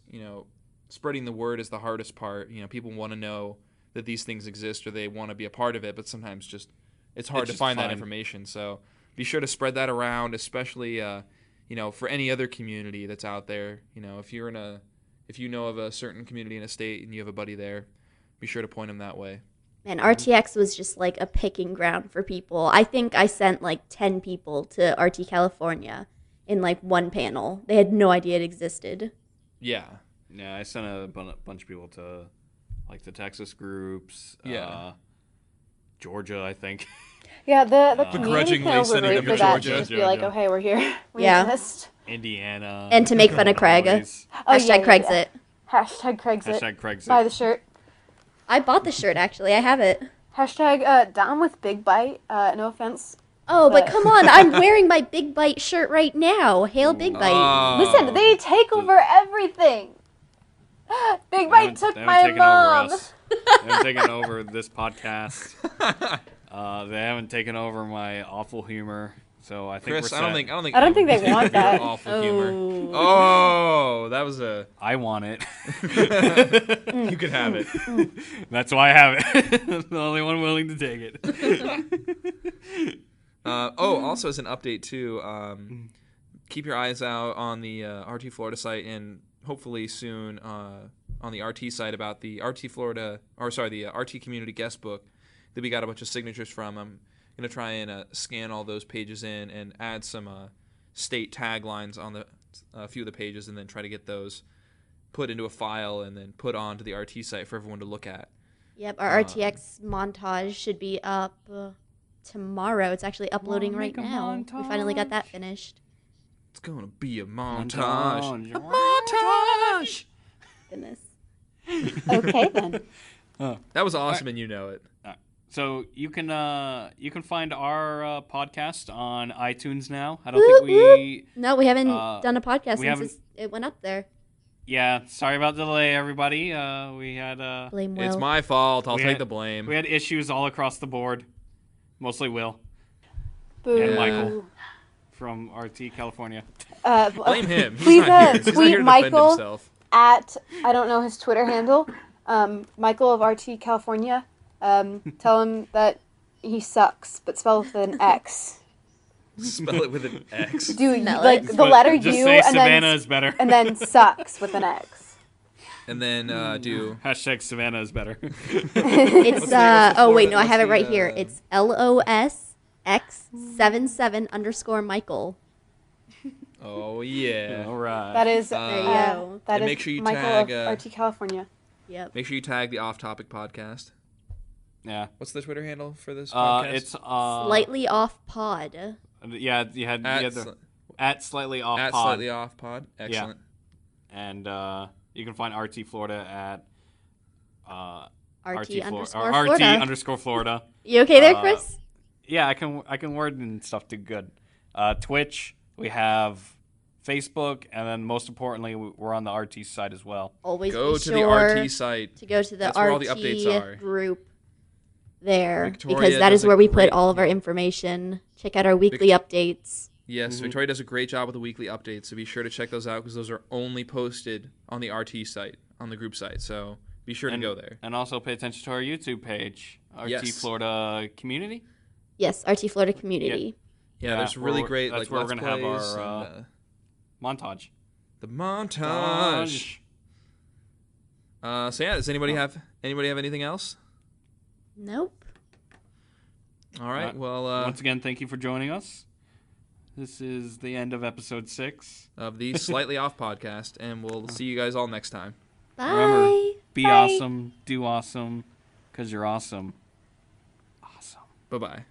spreading the word is the hardest part. People want to know that these things exist or they want to be a part of it, but sometimes it's hard It's to just find that fun. information. So be sure to spread that around, especially for any other community that's out there. If you know of a certain community in a state and you have a buddy there, be sure to point them that way. Man, RTX was just like a picking ground for people. I think I sent like 10 people to RT California in like one panel. They had no idea it existed. Yeah. Yeah, I sent a bunch of people to like the Texas groups. Yeah. Georgia, I think. Yeah, the community Begrudgingly can sending overrate them for to that. Georgia. To just be like, oh hey, we're here. We Yeah. exist. Indiana. And to make fun of Craig. Illinois. Hashtag Craigsit. Hashtag Craigsit. Hashtag Craigsit. Buy the shirt. I bought the shirt actually. I have it. Hashtag down with Big Bite. No offense. Oh, but But- come on. I'm wearing my Big Bite shirt right now. Hail Big Bite. Oh. Listen, they take over everything. Big Bite took They my haven't taken mom. over us. They haven't taken over this podcast. They haven't taken over my awful humor. So I think Chris, we're I set. I don't think they anyone want can take that. your awful humor. Oh. Oh, that was a. I want it. You could have it. That's why I have it. I'm the only one willing to take it. Also as an update too, keep your eyes out on the RT Florida site and hopefully soon on the RT site about the RT Community guest book that we got a bunch of signatures from. I'm gonna try and scan all those pages in and add some state taglines on a few of the pages, and then try to get those put into a file and then put onto the RT site for everyone to look at. Yep, our RTX montage should be up tomorrow. It's actually uploading Wanna right make a now. We finally got that montage? finished. It's gonna be a montage. Montage. A montage. goodness. Okay then. That was awesome, and you know it. So you can find our podcast on iTunes now. I don't Whoop, think we. No, we haven't Uh, done a podcast we since haven't- it went up there. Yeah, sorry about the delay, everybody. We had Blame Will. It's my fault. I'll We take had- the blame. we had issues all across the board. Mostly Will Boo. and Michael from RT California. Blame him. He's Please, not here. He's not tweet here to defend Michael himself. at, I don't know his Twitter handle, Michael of RT California. Tell him that he sucks, but spell with an X. Spell it with an X. Dude, Smell like it. the letter Just U say and Savannah then is better. and then sucks with an X. And then do. Hashtag Savannah is better. It's What's the oh wait, Florida- no, I have it what's right the, here. It's LOSX77_Michael. Oh yeah. All right. That is There you go. that and is make sure you Michael tag, of RT California. Yep. Make sure you tag the Off Topic podcast. Yeah. What's the Twitter handle for this podcast? It's Slightly off pod. Yeah, you had at slightly off at pod. Slightly Off Pod. Excellent. And you can find RT Florida at RT underscore or RT Florida. underscore Florida. You okay there, Chris? Yeah, I can word and stuff too good. Twitch, we have Facebook, and then most importantly, we're on the RT site as well. Always Go be to sure the RT site. to go to the That's where all RT the updates are. group there Victoria because that does is a where we put great- all of our information. Check out our weekly updates. Yes, Mhm. Victoria does a great job with the weekly updates, so be sure to check those out because those are only posted on the RT site, on the group site. So be sure to go there. And also pay attention to our YouTube page, RT Yes. Florida Community. Yes, RT Florida Community. Yeah, there's really where- great that's like where let's we're gonna have plays our and, montage. the montage. So yeah, does anybody have anything else? Nope. All right. Uh, Well, Once again, thank you for joining us. This is the end of episode 6. of the Slightly Off podcast, and we'll see you guys all next time. Bye. Remember, be Bye. awesome, do awesome, because you're awesome. Awesome. Bye bye.